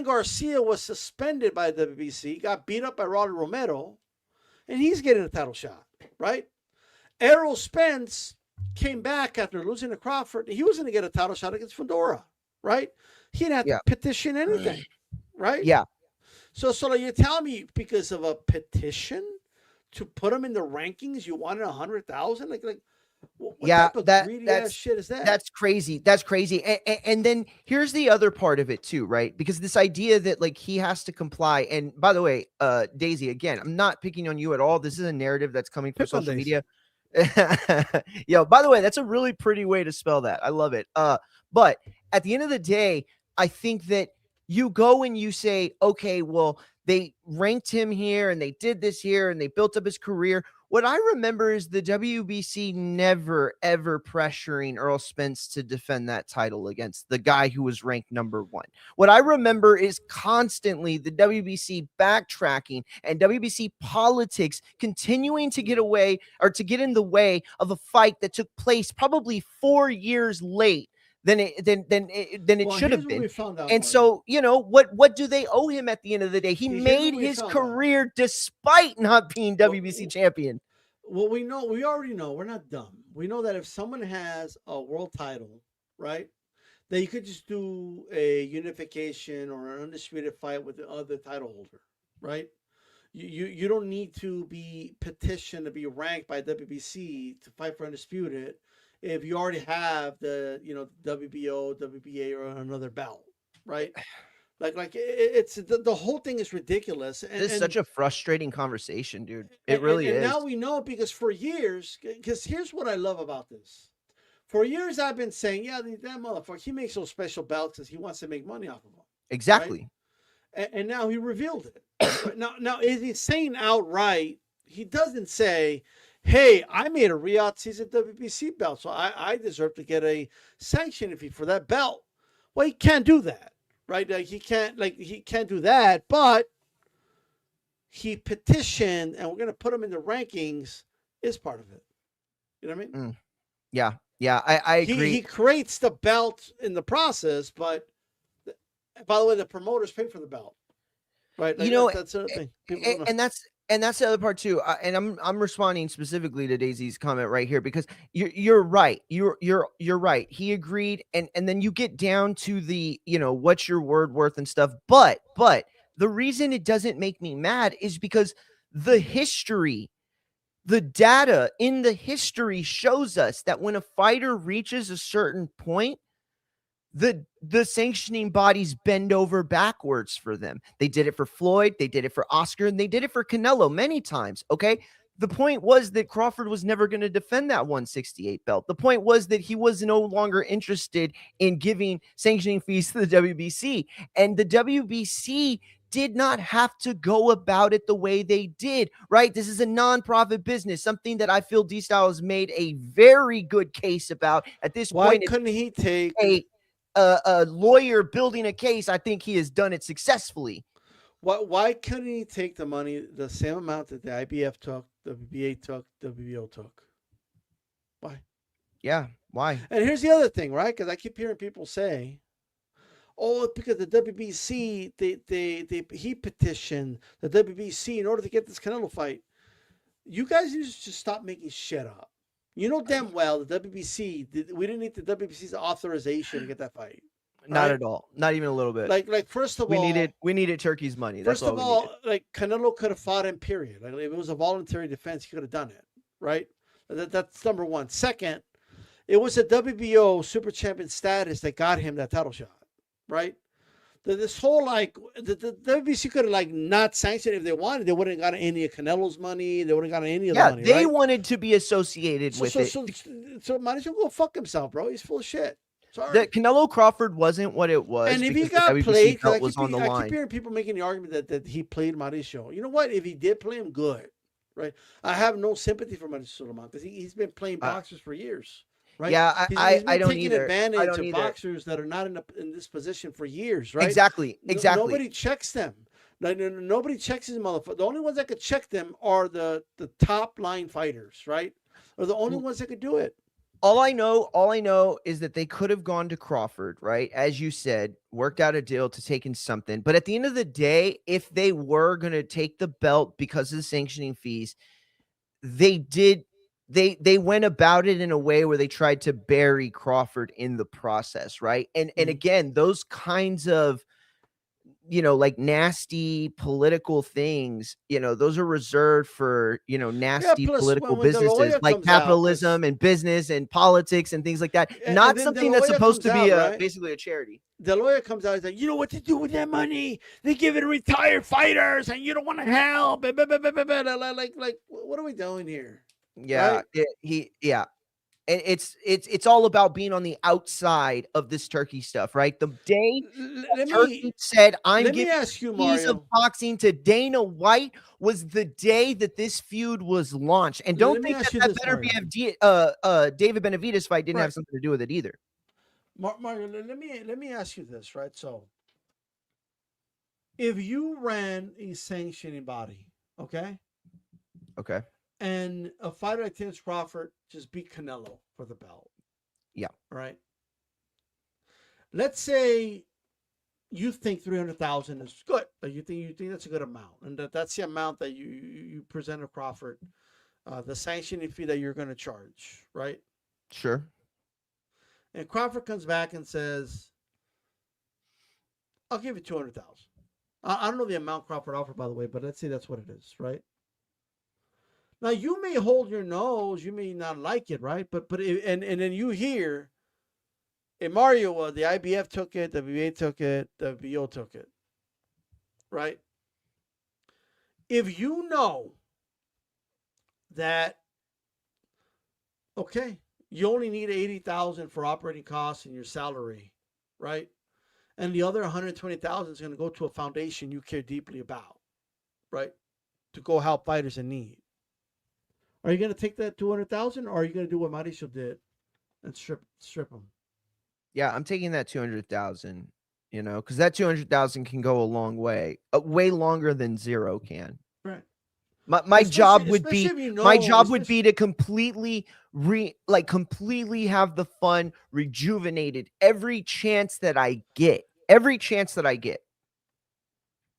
Garcia was suspended by the WBC, got beat up by Rolly Romero, and he's getting a title shot, right? Errol Spence came back after losing to Crawford. He was going to get a title shot against Fundora, right? He didn't have to petition anything, right? Yeah. So like you're telling me because of a petition to put him in the rankings, you wanted 100,000? Like what type of greedy ass shit is that? That's crazy. That's crazy. And then here's the other part of it too, right? Because this idea that like he has to comply. And by the way, Daisy, again, I'm not picking on you at all. This is a narrative that's coming from social media. Yo, by the way, that's a really pretty way to spell that. I love it. But at the end of the day, I think that you go and you say, okay, well, they ranked him here and they did this here and they built up his career. What I remember is the WBC never, ever pressuring Errol Spence to defend that title against the guy who was ranked number one. What I remember is constantly the WBC backtracking and WBC politics continuing to get away or to get in the way of a fight that took place probably 4 years late than it should have been. And so, what do they owe him at the end of the day? He made his career despite not being WBC champion. Well, we already know, we're not dumb. We know that if someone has a world title, right, that you could just do a unification or an undisputed fight with the other title holder, right? You don't need to be petitioned to be ranked by WBC to fight for undisputed if you already have the WBO, WBA, or another belt, right? Like it's the whole thing is ridiculous. It's such a frustrating conversation, dude. It really is. And now we know because for years, because here's what I love about this. For years I've been saying, yeah, that motherfucker, he makes those special belts because he wants to make money off of them. Exactly. Right? And now he revealed it. now is he saying outright? He doesn't say, hey, I made a Riyadh season WBC belt, so I deserve to get a sanctioning fee for that belt. Well, he can't do that, right? He can't do that, but he petitioned, and we're going to put him in the rankings. Is part of it. You know what I mean? Yeah, I agree. He creates the belt in the process, but by the way, the promoters pay for the belt, right? Like, that's the thing. And that's the other part too. And I'm responding specifically to Daisy's comment right here because you're right. You're right. He agreed, and then you get down to the what's your word worth and stuff. But the reason it doesn't make me mad is because the history. The data in the history shows us that when a fighter reaches a certain point, the sanctioning bodies bend over backwards for them. They did it for Floyd, they did it for Oscar, and they did it for Canelo many times. Okay. The point was that Crawford was never going to defend that 168 belt. The point was that he was no longer interested in giving sanctioning fees to the WBC. And the WBC did not have to go about it the way they did, right? This is a nonprofit business, something that I feel D-Style has made a very good case about at this Why point. Couldn't he take a lawyer building a case? I think he has done it successfully. Why couldn't he take the money, the same amount that the IBF took, the WBA took, the WBO took? Why? Yeah, why? And here's the other thing, right? Because I keep hearing people say, "Oh, because the WBC, he petitioned the WBC in order to get this Canelo fight." You guys need to just stop making shit up. You know damn well the WBC, we didn't need the WBC's authorization to get that fight. Not at all. Not even a little bit. Like first of all, we needed Turkey's money. That's first of all, like Canelo could have fought him. Period. Like if it was a voluntary defense, he could have done it. Right. That's number one. Second, it was a WBO super champion status that got him that title shot. Right. This whole the WBC could have not sanctioned if they wanted. They wouldn't have gotten any of Canelo's money. They wouldn't have gotten any of the money. They wanted to be associated with it. So might as well go fuck himself, bro. He's full of shit. Sorry. That Canelo Crawford wasn't what it was. And if he got played, I keep hearing people making the argument that he played Mauricio. You know what? If he did play him, good. Right? I have no sympathy for Mauricio Sulaiman because he's been playing boxers for years. Right? Yeah, he's I don't taking either. advantage of boxers that are not in this position for years, right? Exactly. Nobody checks them. Nobody checks these motherfuckers. The only ones that could check them are the top line fighters, right? Are the only ones that could do it. All I know is that they could have gone to Crawford, right? As you said, worked out a deal to take in something. But at the end of the day, if they were going to take the belt because of the sanctioning fees, they did. They went about it in a way where they tried to bury Crawford in the process, right? And again, those kinds of nasty political things, those are reserved for nasty political businesses like capitalism and business and politics and things like that. Not something that's supposed to be basically a charity. The lawyer comes out and says, "You know what to do with that money? They give it to retired fighters, and you don't want to help." Like, what are we doing here? Yeah, right? And it's all about being on the outside of this Turkey stuff, right? The day Turkey said, "I'm giving keys of boxing to Dana White," was the day that this feud was launched. And don't think that better be David Benavidez fight didn't have something to do with it either. Mario, let me ask you this, right? So, if you ran a sanctioning body, okay, and a fighter like Terence Crawford just beat Canelo for the belt, yeah, right. Let's say you think 300,000 is good. Like you think that's a good amount, and that's the amount that you presented Crawford, the sanctioning fee that you're going to charge, right? Sure. And Crawford comes back and says, "I'll give you 200,000." I don't know the amount Crawford offered, by the way, but let's say that's what it is, right? Now you may hold your nose, you may not like it, right? But and then you hear, "Hey Mario, the IBF took it, the WBA took it, the WBO took it," right? If you know that, okay, you only need 80,000 for operating costs and your salary, right? And the other 120,000 is going to go to a foundation you care deeply about, right? To go help fighters in need. Are you going to take that 200,000, or are you going to do what Mauricio did and strip them? Yeah, I'm taking that 200,000, because that 200,000 can go a long way, way longer than zero can. Right. My job would Especially be if you my know, job would especially be to completely completely have the fun rejuvenated every chance that I get. Every chance that I get.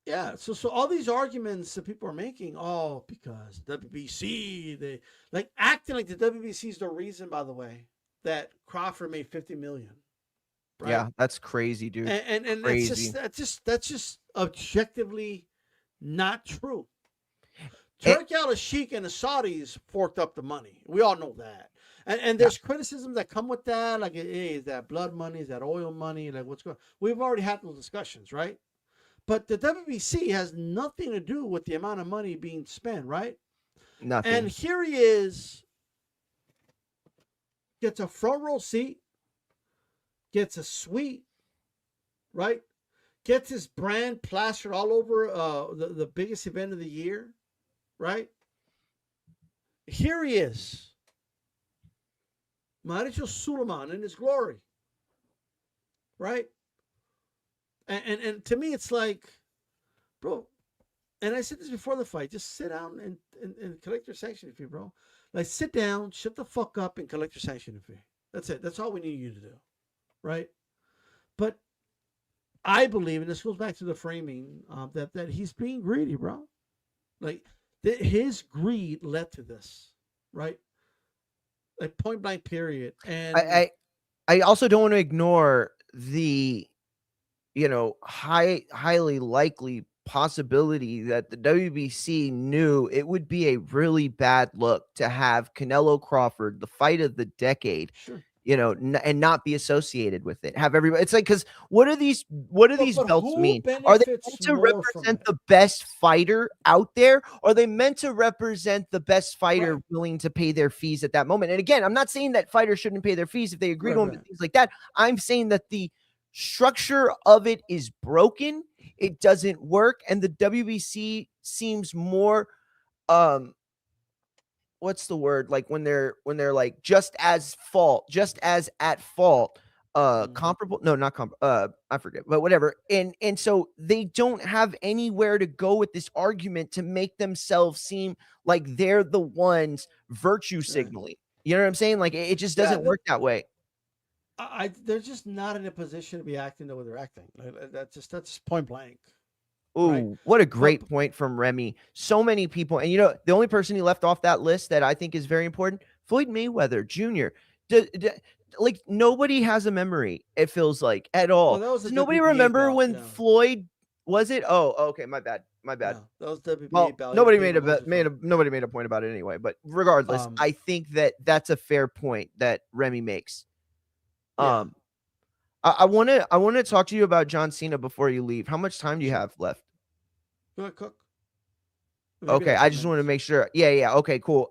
yeah. So all these arguments that people are making, oh, because WBC, they like acting like the WBC is the reason, by the way, that Crawford made 50 million, right? Yeah, that's crazy, dude. And Crazy. that's just objectively not true. And, Turki Al Sheikh and the Saudis forked up the money. We all know that. And yeah, there's criticism that come with that, like, hey, is that blood money? Is that oil money? Like, what's going on? We've already had those discussions, right? But the WBC has nothing to do with the amount of money being spent, right? And nothing. here he is, gets a front row seat, gets a suite, right? Gets his brand plastered all over the biggest event of the year, right? Here he is, Mauricio Suleiman in his glory, right? And to me, it's like, bro. And I said this before the fight: just sit down and collect your sanction fee, bro. Like, sit down, shut the fuck up, and collect your sanction fee. That's it. That's all we need you to do, right? But I believe, and this goes back to the framing, that he's being greedy, bro. Like, his greed led to this, right? Like, point blank, period. I And I, I also don't want to ignore the highly likely possibility that the WBC knew it would be a really bad look to have Canelo Crawford, the fight of the decade, sure, and not be associated with it. Have everybody? It's like, because what do these but belts who mean? Are they benefits meant to more from represent it? the best fighter out there? Or are they meant to represent the best fighter Right, willing to pay their fees at that moment? And again, I'm not saying that fighters shouldn't pay their fees if they agree right, to them and right. things like that. I'm saying that the structure of it is broken. It doesn't work, and the WBC seems more um what's the word, like when they're like just as at fault, Mm-hmm. comparable, no, not I forget, but whatever. And so they don't have anywhere to go with this argument to make themselves seem like they're the ones virtue Right. signaling. You know what I'm saying? Like, it just Yeah, doesn't work that way. they're just not in a position to be acting the way they're acting. That's just point blank, right? Ooh, what a But great point from Remy. So many people, and the only person he left off that list that I think is very important, Floyd Mayweather Jr. Like, nobody has a memory, it feels like, at well, all. that was a Does nobody WBA remember bout. when Yeah, Floyd was it? Oh, okay, my bad. My bad. yeah, that was WBA Well, bout. He had a nobody Dana White fight. made a point about it anyway, but regardless, Um, I think that that's a fair point that Remy makes. yeah, Um I want to talk to you about John Cena before you leave. How much time do you sure. have left? Go ahead, Cook. Maybe Okay, like I ten just want to minutes. make sure. Yeah, yeah. Okay, cool.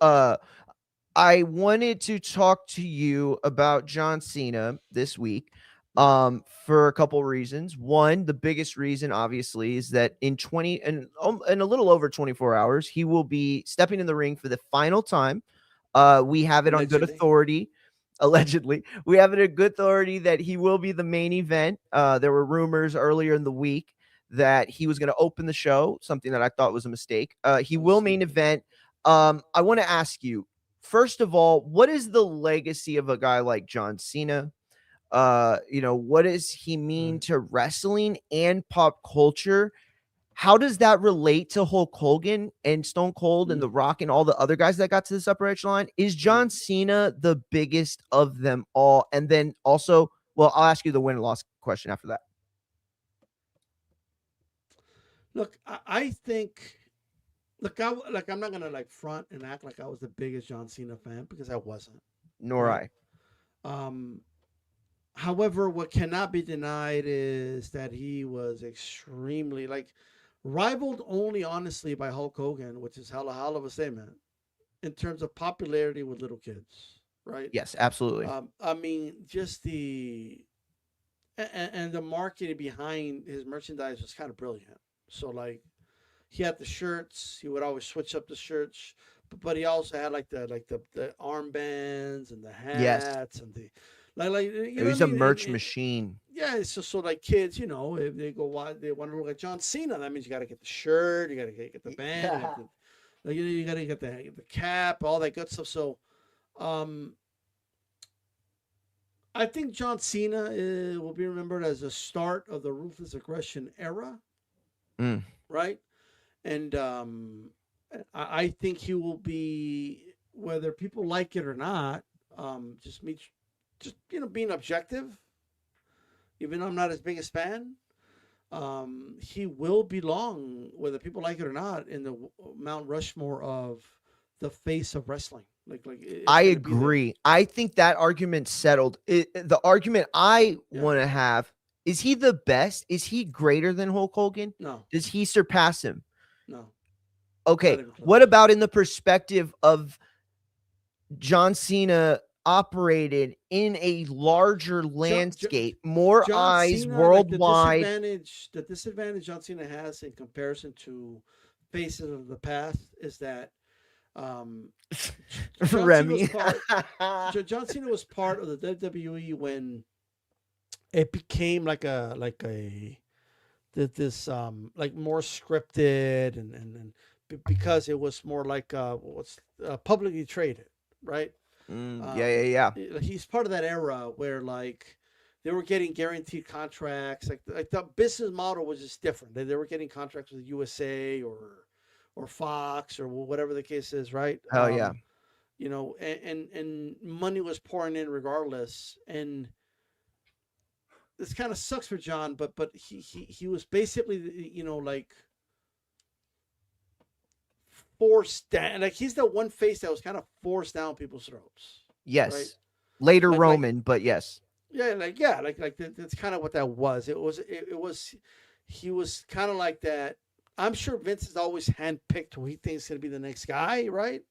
I wanted to talk to you about John Cena this week, Mm-hmm. for a couple reasons. One, the biggest reason, obviously, is that in a little over 24 hours, he will be stepping in the ring for the final time. We have it on good Allegedly. authority. Allegedly, we have it a good authority that he will be the main event. There were rumors earlier in the week that he was going to open the show, something that I thought was a mistake. He That was will main stupid. event. I want to ask you, first of all, what is the legacy of a guy like John Cena? What does he mean Right. to wrestling and pop culture? How does that relate to Hulk Hogan and Stone Cold and Mm, The Rock and all the other guys that got to this upper echelon? Is right. John Cena the biggest of them all? And then also, well, I'll ask you the win and loss question after that. Look, I think. Look, I'm not gonna like front and act like I was the biggest John Cena fan because I wasn't. Nor Right. I. Um, However, what cannot be denied is that he was extremely like rivaled only honestly by Hulk Hogan, which is hell of a statement in terms of popularity with little kids, right? Yes, absolutely. I mean, just and the marketing behind his merchandise was kind of brilliant. So like he had the shirts, he would always switch up the shirts, but he also had like the armbands and the Yes. hats and the like you It know what was I a mean? merch machine. Yeah, it's just so like kids, you know, if they go they want to look like John Cena, that means you got to get the shirt, you got to get the band, you Yeah. got the, like, you got to get the cap, all that good stuff. So, um, I think John Cena will be remembered as the start of the ruthless aggression era, Mm. right? And I think he will be, whether people like it or not, just me, just being objective. Even though I'm not his biggest fan, he will belong, whether people like it or not, in the Mount Rushmore of the face of wrestling. Like it's I going to be there. agree. I think that argument settled. The argument I Yeah. want to have is he the best? Is he greater than Hulk Hogan? No, Does he surpass him? no, Okay. not even close. What about in the perspective of John Cena operated in a larger landscape, more John eyes Cena, like worldwide? the disadvantage John Cena has in comparison to faces of the past is that John Remy. John Cena was part of the WWE when it became like this like more scripted and because it was more like what's publicly traded, right? Yeah. He's part of that era where like they were getting guaranteed contracts. Like the business model was just different. They were getting contracts with USA or Fox or whatever the case is, right? Hell yeah. You know, and money was pouring in regardless. And this kind of sucks for John, but he was basically, you know, like forced down. Like he's the one face that was kind of forced down people's throats. Yes. Right? Later Like- Roman, but yes. Yeah, that's kind of what that was. It was he was kind of like that. I'm sure Vince has always handpicked who he thinks is going to be the next guy, right?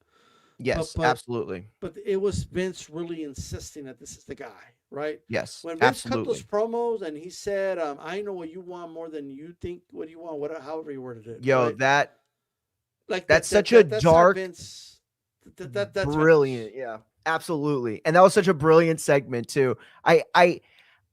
Yes, but- absolutely. But it was Vince really insisting that this is the guy, right? Yes, When Vince cut absolutely. those promos and he said, "I know what you want more than you think what you want," whatever, however he worded it. Yo, right? that like that's such a that's dark, not Vince. That's brilliant. Vince. Yeah, absolutely. And that was such a brilliant segment too. I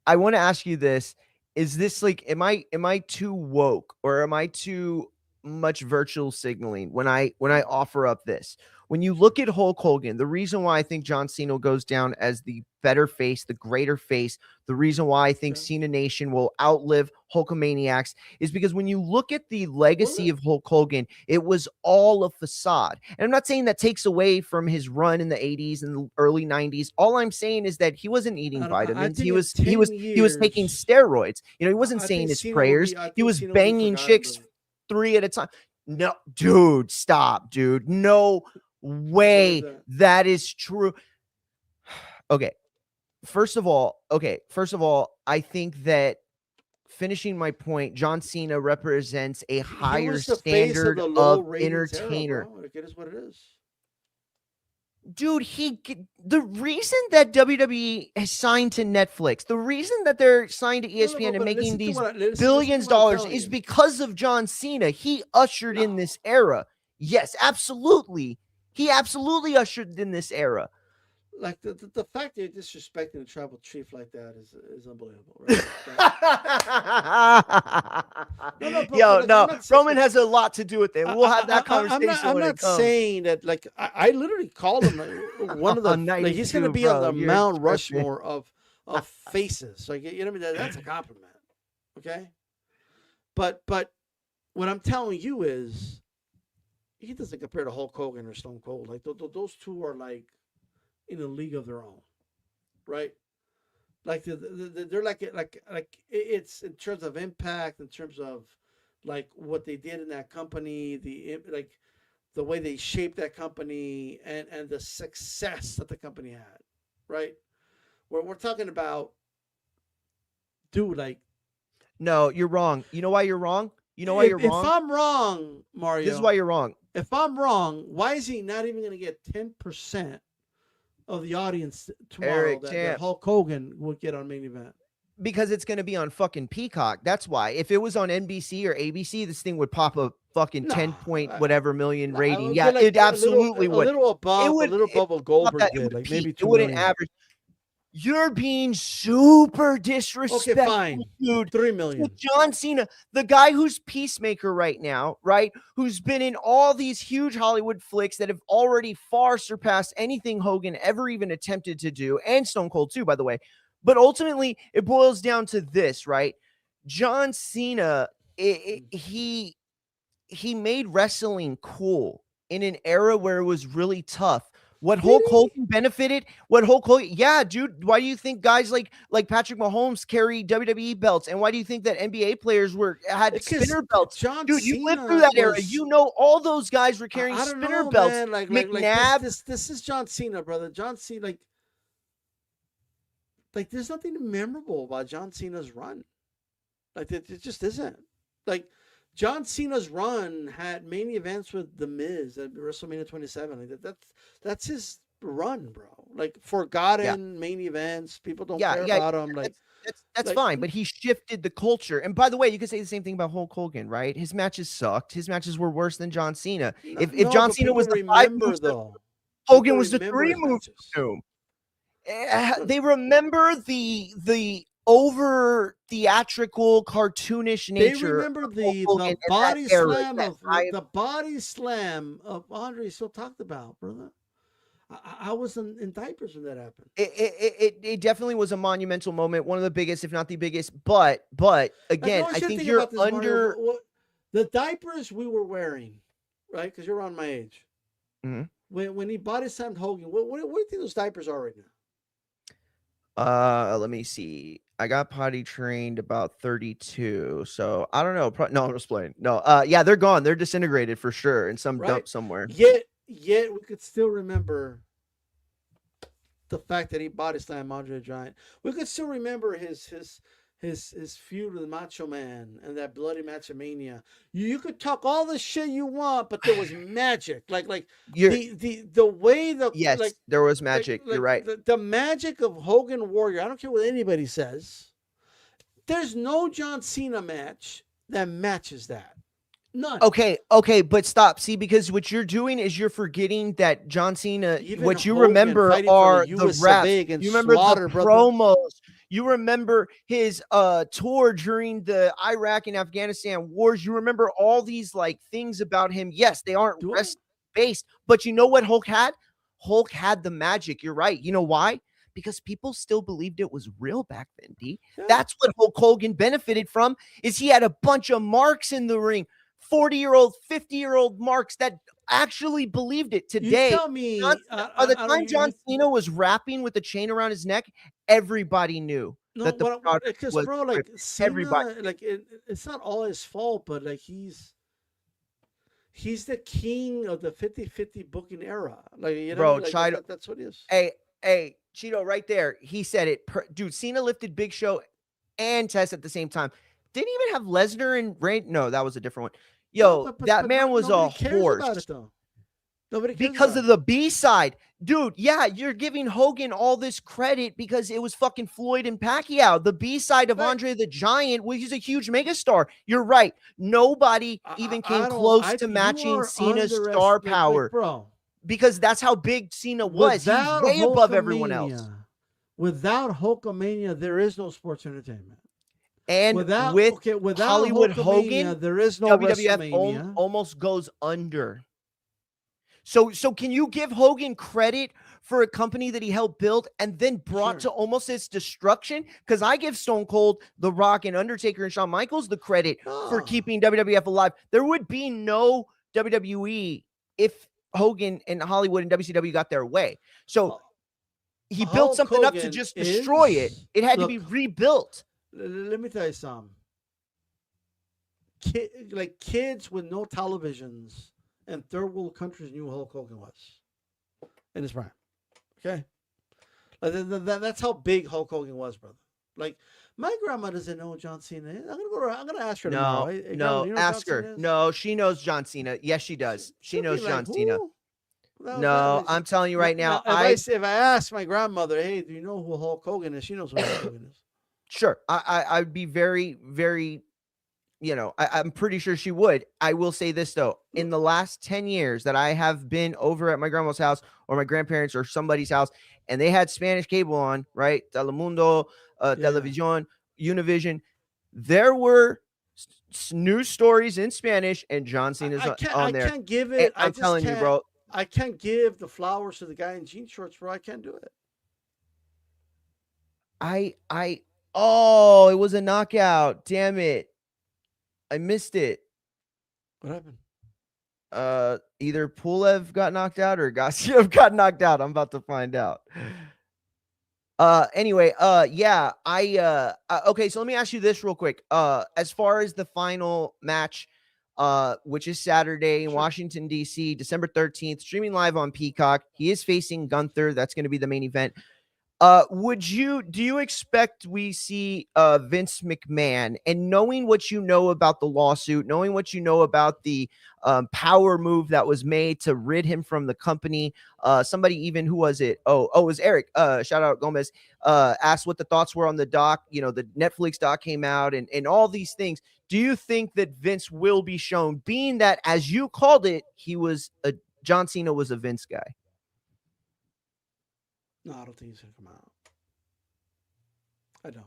want to ask you this. Is this like, am I too woke, or am I too much virtual signaling when I offer up this? When you look at Hulk Hogan, the reason why I think John Cena goes down as the better face, the greater face, the reason why I think Okay. Cena Nation will outlive Hulkamaniacs is because when you look at the legacy of Hulk Hogan, it was all a facade. And I'm not saying that takes away from his run in the 80s and the early 90s. All I'm saying is that he wasn't eating I vitamins. think He in was 10 taking years- steroids. You know, he wasn't I saying think his Cena will prayers. I He think was Cena will be banging chicks forgotten, 3 at a time. No, dude, stop, dude. No way that. that is true. Okay. First of all, I think that, finishing my point, John Cena represents a He higher was the face standard the low of ratings era, entertainer. bro. Like, it is what it is. Dude, the reason that WWE has signed to Netflix, the reason that they're signed to ESPN and making these billions of dollars is because of John Cena. He ushered in No. this era. Yes, absolutely. He absolutely ushered in this era. Like the fact that you're disrespecting the tribal chief like that is unbelievable. Right? Yo, like, no, I'm not Roman has a lot to do with it. We'll have that I'm conversation not when it comes. saying that. Like I literally called him one of the. Like, he's going to 92, be on bro. the You're Mount tripping. Rushmore of faces. Like, you know what I mean? That's a compliment. Okay. But what I'm telling you is, he doesn't compare to Hulk Hogan or Stone Cold. Like those two are like in a league of their own, right? Like they're like it's in terms of impact, in terms of like what they did in that company, the way they shaped that company, and the success that the company had, right? Where we're talking about, dude, like, No, you're wrong. You know why you're wrong? You know why you're wrong? If I'm wrong, Mario, This is why you're wrong. If I'm wrong, why is he not even going to get 10% of the audience tomorrow Eric that Champ. Hulk Hogan would get on main event? because it's going to be on fucking Peacock. That's why. If it was on NBC or ABC, this thing would pop a fucking No, 10 point whatever million no, it rating. would Yeah, get like it absolutely a would. little It above, a would. little above what Goldberg It did, would like peak. maybe It 2 wouldn't million. average. You're being super Okay, disrespectful, fine. dude. 3 So million. John Cena, the guy who's Peacemaker right now, right? Who's been in all these huge Hollywood flicks that have already far surpassed anything Hogan ever even attempted to do, and Stone Cold too, by the way. But ultimately, it boils down to this, right? John Cena, he made wrestling cool in an era where it was really tough. What Hulk Hogan benefited, yeah, dude. Why do you think guys like Patrick Mahomes carry WWE belts, and why do you think that NBA players had spinner belts? John Dude, you lived Cena through that era. was- You know all those guys were carrying I don't spinner know, belts. man. Like McNabb. this is John Cena, brother. John Cena, like there's nothing memorable about John Cena's run. Like it just isn't. Like John Cena's run had main events with The Miz at WrestleMania 27. Like that's his run, bro. Like forgotten main events. People don't care about him. Like that's fine, but he shifted the culture. And by the way, you could say the same thing about Hulk Hogan, right? His matches sucked. His matches were worse than John Cena. If John Cena was the 5 moves, Hogan was the 3 moves. They remember the over theatrical, cartoonish nature. They remember the body slam of the body slam of Andre. Still talked about, brother. I was in diapers when that happened. It definitely was a monumental moment, one of the biggest, if not the biggest. But again, I think you're under the diapers we were wearing, right? Because you're around my age. Mm-hmm. When he body slammed Hogan, what do you think those diapers are right now? Let me see. I got potty trained about 32, so I don't know. No, I'm just playing. No, yeah, they're gone. They're disintegrated for sure in some dump somewhere. Yet we could still remember the fact that he body slammed Andre the Giant. We could still remember his feud with Macho Man and that bloody Matchamania. You could talk all the shit you want, but there was magic. Like the way there was magic. You're right. The magic of Hogan Warrior. I don't care what anybody says. There's no John Cena match that matches that. None. Okay, but stop. See, because what you're doing is you're forgetting that John Cena. Even what you Hogan remember are the reps. You remember the promos. You remember his tour during the Iraq and Afghanistan wars. You remember all these like things about him. Yes, they aren't rest based, but you know what Hulk had? Hulk had the magic. You're right. You know why? Because people still believed it was real back then, D. Yeah. That's what Hulk Hogan benefited from, is he had a bunch of marks in the ring, 40-year-old, 50-year-old marks that actually believed it. Today, you tell me, by the time John Cena was rapping with the chain around his neck, everybody knew that the product was bro, like Cena, everybody. Like it's not all his fault, but like he's the king of the 50-50 booking era. Like, you know, bro, like, that's what it is. Hey, Cheeto, right there. He said it. Dude, Cena lifted Big Show and Test at the same time. Didn't even have Lesnar and Reigns. No, that was a different one. Yo, that man was a horse. About it, though. Nobody cares because of the B-side. Dude, yeah, you're giving Hogan all this credit because it was fucking Floyd and Pacquiao. The B-side of Andre the Giant, well, he's a huge megastar. You're right. Nobody even came close to matching Cena's star power. Bro. Because that's how big Cena was. He's way above everyone else. Without Hulkamania, there is no sports entertainment. And without Hollywood Hogan, there is no WWF almost goes under. So can you give Hogan credit for a company that he helped build and then brought to almost its destruction? Because I give Stone Cold, The Rock, and Undertaker and Shawn Michaels the credit for keeping WWF alive. There would be no WWE if Hogan and Hollywood and WCW got their way. So he built something up to just destroy it. It had to be rebuilt. Let me tell you something. Kids with no televisions and third world countries knew who Hulk Hogan was in his prime. Okay, that's how big Hulk Hogan was, brother. Like my grandma doesn't know John Cena. I'm gonna ask her. Ask her. No, she knows John Cena. Yes, she does. She knows John Cena. No, I'm telling you right now. If I ask my grandmother, hey, do you know who Hulk Hogan is? She knows who Hulk Hogan is. Sure. I'd be very, very, I'm pretty sure she would. I will say this though. In the last 10 years that I have been over at my grandma's house or my grandparents or somebody's house, and they had Spanish cable on, right? Telemundo, Yeah. Television, Univision. There were news stories in Spanish, and John Cena's I on there. can't give And it. I'm telling you, bro. I can't give the flowers to the guy in jean shorts, bro. I can't do it. Oh, it was a knockout. Damn it. I missed it. What happened? Either Pulev got knocked out or Gassiev got knocked out. I'm about to find out. Anyway, yeah, okay, so let me ask you this real quick. As far as the final match, which is Saturday in Washington, D.C., December 13th, streaming live on Peacock. He is facing Gunther. That's going to be the main event. Do you expect we see Vince McMahon, and knowing what you know about the lawsuit, knowing what you know about the power move that was made to rid him from the company, somebody even, who was it? It was Eric, shout out Gomez, asked what the thoughts were on the doc, the Netflix doc came out, and all these things. Do you think that Vince will be shown, being that, as you called it, John Cena was a Vince guy? No, I don't think he's gonna come out. I don't.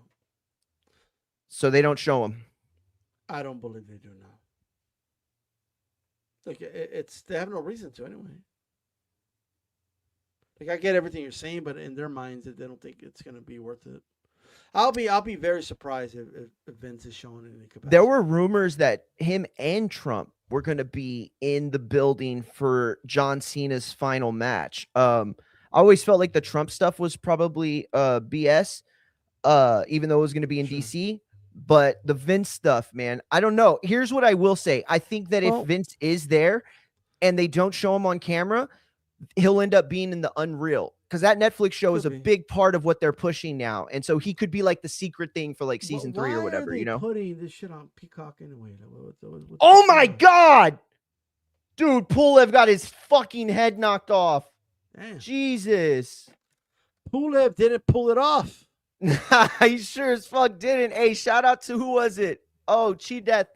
So they don't show him. I don't believe they do now. Like they have no reason to anyway. Like, I get everything you're saying, but in their minds, they don't think it's gonna be worth it. I'll be very surprised if Vince is showing any capacity. There were rumors that him and Trump were going to be in the building for John Cena's final match. I always felt like the Trump stuff was probably BS, even though it was going to be in DC. But the Vince stuff, man, I don't know. Here's what I will say. I think that if Vince is there and they don't show him on camera, he'll end up being in the Unreal, because that Netflix show is a big part of what they're pushing now. And so he could be like the secret thing for like season 3 or whatever, Why are they putting this shit on Peacock anyway? Oh my God. Dude, Pulev got his fucking head knocked off. Damn. Jesus. Pulev didn't pull it off. He sure as fuck didn't. Hey, shout out to, who was it? Oh, Chi Death.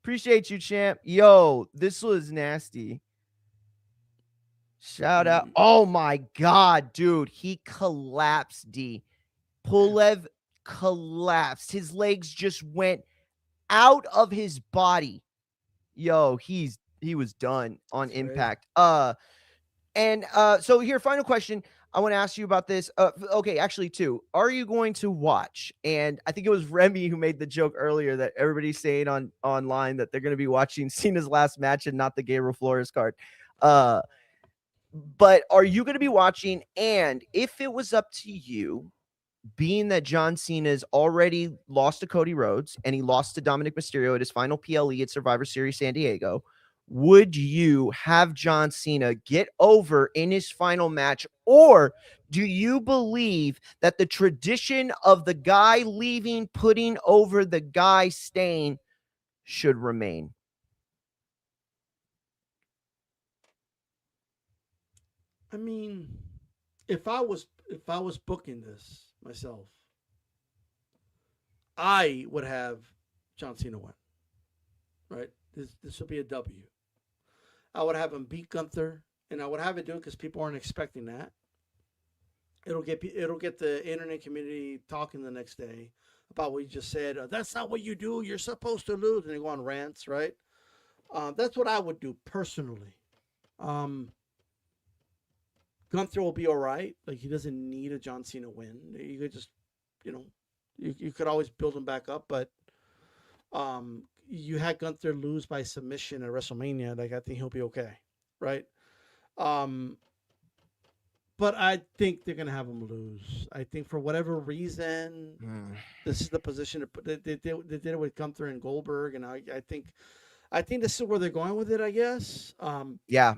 Appreciate you, champ. Yo, this was nasty. Shout out. Oh my God, dude. He collapsed, D. Pulev collapsed. His legs just went out of his body. Yo, he was done on impact. So here, final question. I want to ask you about this. Okay, actually, two. Are you going to watch? And I think it was Remy who made the joke earlier that everybody's saying online that they're going to be watching Cena's last match and not the Gabriel Flores card. But are you going to be watching? And if it was up to you, being that John Cena's already lost to Cody Rhodes and he lost to Dominic Mysterio at his final PLE at Survivor Series San Diego, would you have John Cena get over in his final match? Or do you believe that the tradition of the guy leaving, putting over the guy staying, should remain? I mean, if I was booking this myself, I would have John Cena win. Right? This would be a W. I would have him beat Gunther, and I would have it do it because people aren't expecting that. It'll get the internet community talking the next day about what you just said. That's not what you do. You're supposed to lose, and they go on rants, right? That's what I would do personally. Gunther will be all right. Like, he doesn't need a John Cena win. You could just, you could always build him back up, but you had Gunther lose by submission at WrestleMania. Like, I think he'll be okay, right? But I think they're gonna have him lose. I think for whatever reason, this is the position they did it with Gunther and Goldberg, and I think this is where they're going with it. I guess. Yeah.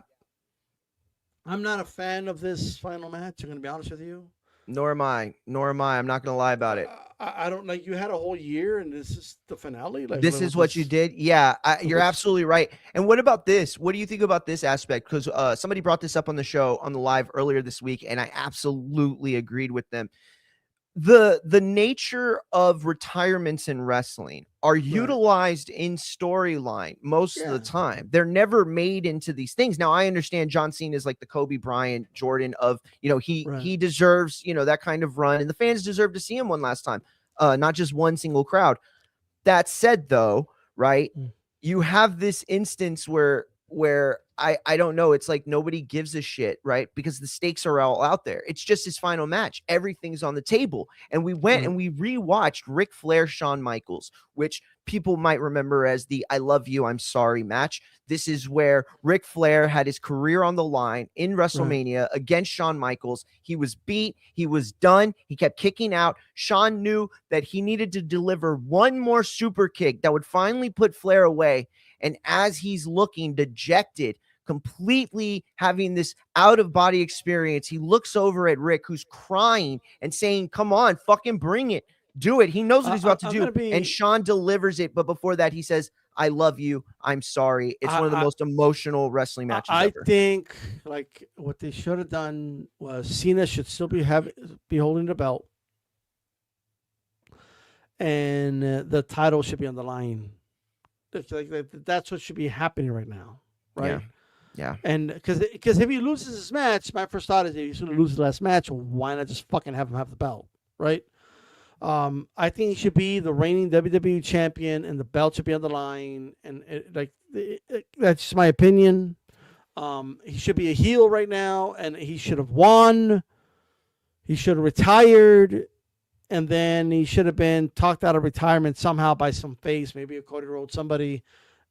I'm not a fan of this final match. I'm gonna be honest with you. Nor am I. I'm not gonna lie about it. I don't like. You had a whole year, and this is the finale. Like, this is what you did. Yeah, you're absolutely right. And what about this? What do you think about this aspect? Because somebody brought this up on the show on the live earlier this week, and I absolutely agreed with them. the nature of retirements in wrestling are Right. utilized in storyline most of the Yeah. time. They're never made into these things. Now I understand John Cena is like the Kobe Bryant Jordan of, he Right. deserves, that kind of run, and the fans deserve to see him one last time. Not just one single crowd. That said, though, right, Mm. you have this instance where I don't know, it's like nobody gives a shit, right? Because the stakes are all out there. It's just his final match. Everything's on the table. And we went Right. and we rewatched Ric Flair, Shawn Michaels, which people might remember as the I love you, I'm sorry match. This is where Ric Flair had his career on the line in WrestleMania against Shawn Michaels. He was beat. He was done. He kept kicking out. Shawn knew that he needed to deliver one more super kick that would finally put Flair away. And as he's looking dejected, completely having this out of body experience, he looks over at Rick, who's crying and saying, "Come on, fucking bring it. Do it." He knows what he's about to I'm do. gonna be. And Shawn delivers it. But before that, he says, "I love you. I'm sorry." It's one of the most emotional wrestling matches I ever. think like what they should have done was Cena should still be holding the belt, and the title should be on the line. That's what should be happening right now, right? Yeah. And because if he loses this match, my first thought is if he's going to lose the last match, why not just fucking have him have the belt, right? I think he should be the reigning WWE champion, and the belt should be on the line. And that's just my opinion. He should be a heel right now, and he should have won. He should have retired, and then he should have been talked out of retirement somehow by some face, maybe a Cody Rhodes, somebody,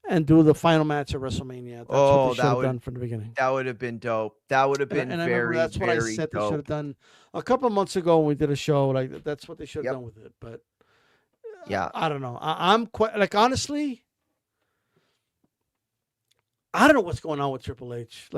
and do the final match at WrestleMania. That's what they should have done from the beginning. That would have been dope. That would have been And I very, remember that's what I very said they dope. should have done a couple of months ago when we did a show. Like that's what they should have done with it. But Yeah. I don't know. I'm quite like honestly, I don't know what's going on with Triple H.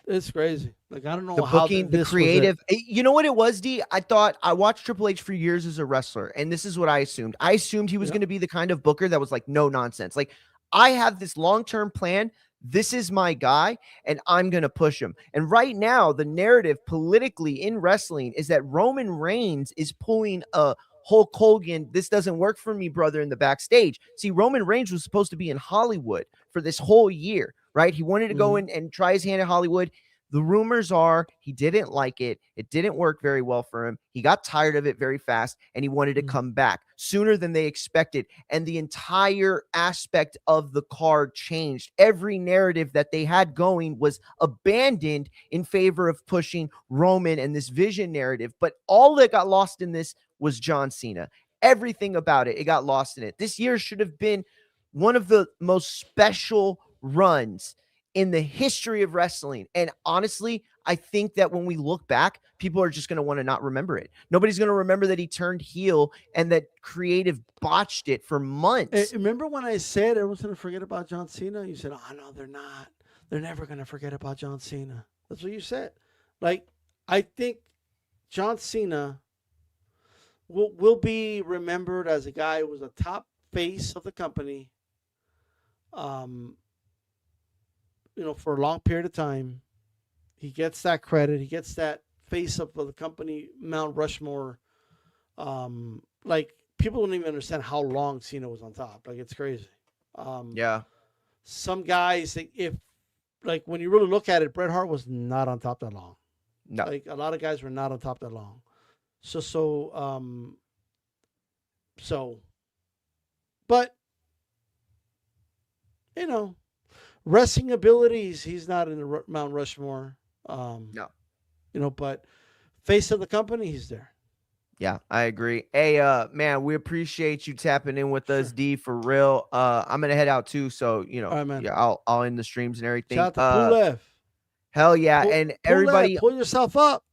It's crazy. Like I don't know The how booking, the this was it. creative. You know what it was, D? I thought I watched Triple H for years as a wrestler, and this is what I assumed. I assumed he was going to be the kind of booker that was like, no nonsense. Like, I have this long-term plan. This is my guy, and I'm going to push him. And right now, the narrative politically in wrestling is that Roman Reigns is pulling a Hulk Hogan, this doesn't work for me, brother, in the backstage. See, Roman Reigns was supposed to be in Hollywood for this whole year, right? He wanted to go in and try his hand at Hollywood. The rumors are he didn't like it. It didn't work very well for him. He got tired of it very fast, and he wanted to come back sooner than they expected. And the entire aspect of the card changed. Every narrative that they had going was abandoned in favor of pushing Roman and this vision narrative. But all that got lost in this was John Cena. Everything about it got lost in it. This year should have been one of the most special runs in the history of wrestling. And honestly, I think that when we look back, people are just going to want to not remember it. Nobody's going to remember that he turned heel and that creative botched it for months. Hey, remember when I said everyone's going to forget about John Cena? You said, oh, no, they're not. They're never going to forget about John Cena. That's what you said. Like, I think John Cena will be remembered as a guy who was a top face of the company, for a long period of time. He gets that credit. He gets that face of the company, Mount Rushmore. Like, people don't even understand how long Cena was on top. Like, it's crazy. Yeah. Some guys, when you really look at it, Bret Hart was not on top that long. No. Like, a lot of guys were not on top that long. But, wrestling abilities, he's not in the Mount Rushmore. No. But face of the company, he's there. Yeah, I agree. Hey, man, we appreciate you tapping in with us, D, for real. I'm gonna head out too, so All right, man. yeah, I'll end the streams and everything. Shout out to Pulev. Hell yeah, and everybody, pull yourself up.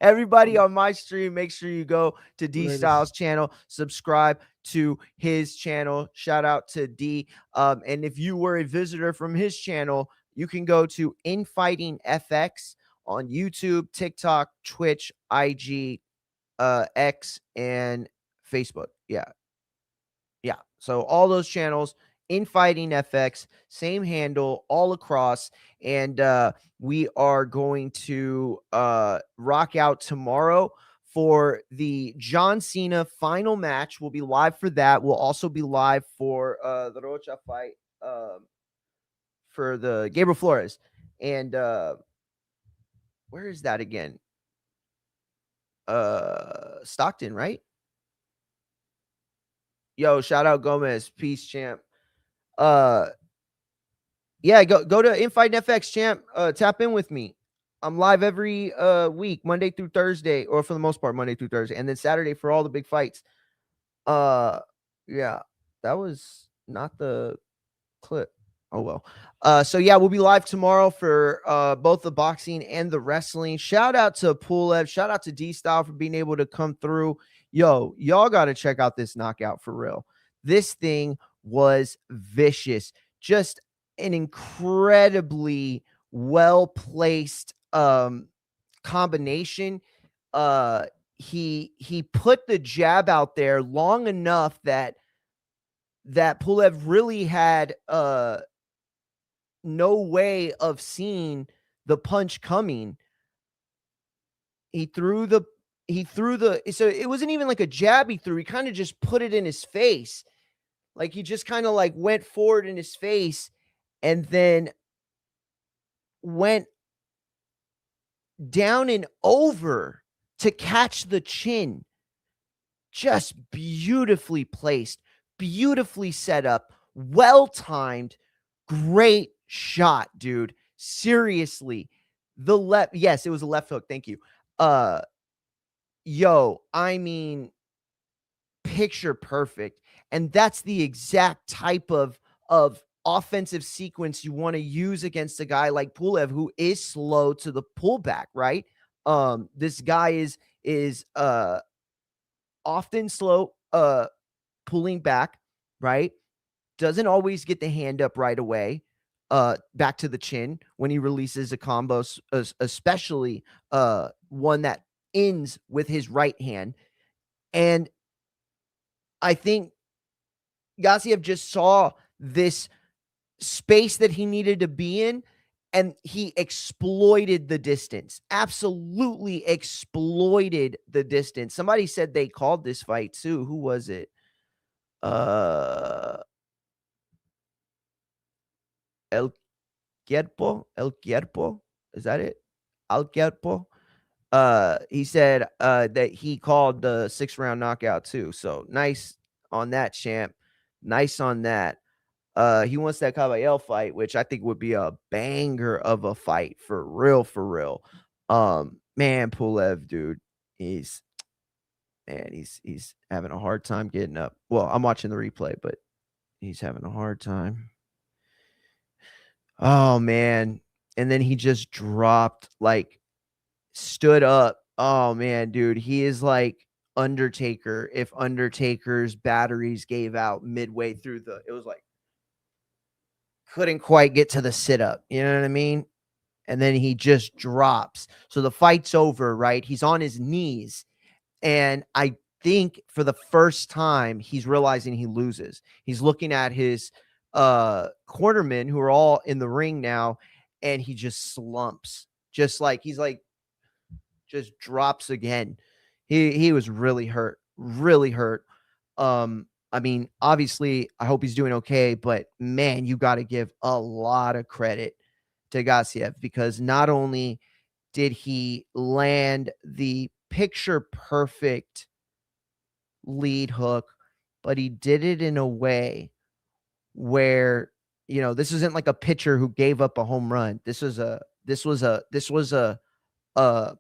Everybody on my stream, make sure you go to D Styles channel, subscribe to his channel. Shout out to D. And if you were a visitor from his channel, you can go to Infighting FX on YouTube, TikTok, Twitch, IG, X, and Facebook. Yeah. So all those channels, Infighting FX, same handle all across. And we are going to rock out tomorrow for the John Cena final match. We'll be live for that. We'll also be live for the Rocha fight for the Gabriel Flores. And where is that again? Stockton, right? Yo, shout out Gomez. Peace, champ. Yeah, go to Infight FX, champ. Tap in with me. I'm live every week, Monday through Thursday, or for the most part, Monday through Thursday, and then Saturday for all the big fights. Yeah, that was not the clip. Oh well. So yeah, we'll be live tomorrow for both the boxing and the wrestling. Shout out to Pulev, shout out to D Style for being able to come through. Yo, y'all got to check out this knockout for real. This thing was vicious. Just an incredibly well placed combination. He put the jab out there long enough that Pulev really had no way of seeing the punch coming. He threw the so it wasn't even like a jab he threw. He kind of just put it in his face. Like he just kind of like went forward in his face and then went down and over to catch the chin. Just beautifully placed, beautifully set up, well timed, great shot, dude. Seriously. The left, yes, it was a left hook. Thank you. Yo, I mean, picture perfect. And that's the exact type of offensive sequence you want to use against a guy like Pulev, who is slow to the pullback, right? This guy is often slow pulling back, right? Doesn't always get the hand up right away, back to the chin when he releases a combo, especially one that ends with his right hand. And I think Gassiev just saw this space that he needed to be in, and he exploited the distance. Absolutely exploited the distance. Somebody said they called this fight too. Who was it? El Cuerpo. Is that it? Al Cuerpo. He said that he called the 6-round knockout too. So nice on that, champ. Nice on that. He wants that Caballero fight, which I think would be a banger of a fight for real, for real. Man, Pulev, dude, he's having a hard time getting up. Well, I'm watching the replay, but he's having a hard time. Oh man. And then he just dropped, like stood up. Oh man, dude, he is like Undertaker if Undertaker's batteries gave out midway through it was like couldn't quite get to the sit up. You know what I mean? And then he just drops. So the fight's over, right? He's on his knees. And I think for the first time, he's realizing he loses. He's looking at his cornermen who are all in the ring now, and he just slumps. Just like he's like just drops again. He was really hurt. Really hurt. I mean, obviously, I hope he's doing okay, but man, you got to give a lot of credit to Gassiev, because not only did he land the picture perfect lead hook, but he did it in a way where, this isn't like a pitcher who gave up a home run. This was a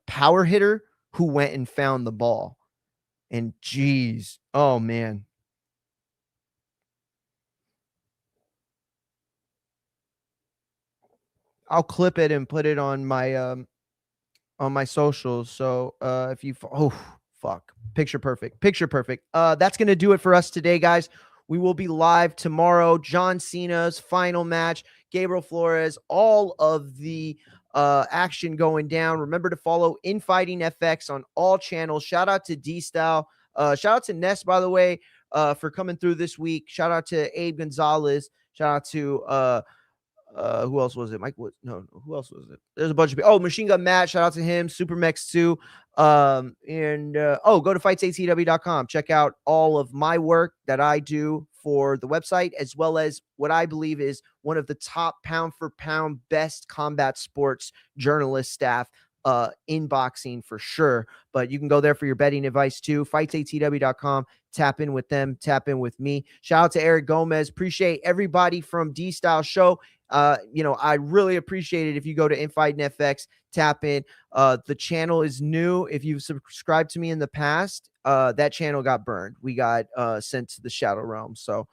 power hitter who went and found the ball. And geez, oh man. I'll clip it and put it on my socials. So if you fuck, picture perfect. That's gonna do it for us today, guys. We will be live tomorrow. John Cena's final match, Gabriel Flores, all of the action going down. Remember to follow Infighting FX on all channels. Shout out to D Style. Shout out to Ness, by the way, for coming through this week. Shout out to Abe Gonzalez. Shout out to who else was it? Mike was no, who else was it? There's a bunch of people. Oh, Machine Gun Matt, shout out to him, Supermex too. And go to fightsatw.com. Check out all of my work that I do for the website, as well as what I believe is one of the top pound for pound best combat sports journalist staff in boxing for sure. But you can go there for your betting advice too. Fightsatw.com. Tap in with them, tap in with me. Shout out to Eric Gomez. Appreciate everybody from D Style Show. I really appreciate it if you go to Infight and FX, tap in. The channel is new. If you've subscribed to me in the past, that channel got burned. We got sent to the Shadow Realm. So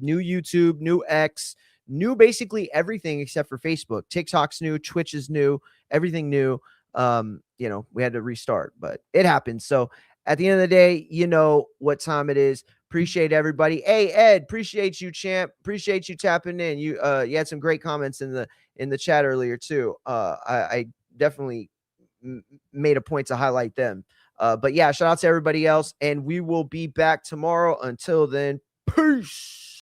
new YouTube, new X, new basically everything except for Facebook. TikTok's new, Twitch is new, everything new. We had to restart, but it happened. So at the end of the day, you know what time it is. Appreciate everybody. Hey, Ed, appreciate you, champ. Appreciate you tapping in. You had some great comments in the chat earlier too. I definitely made a point to highlight them. But yeah, shout out to everybody else, and we will be back tomorrow. Until then, peace.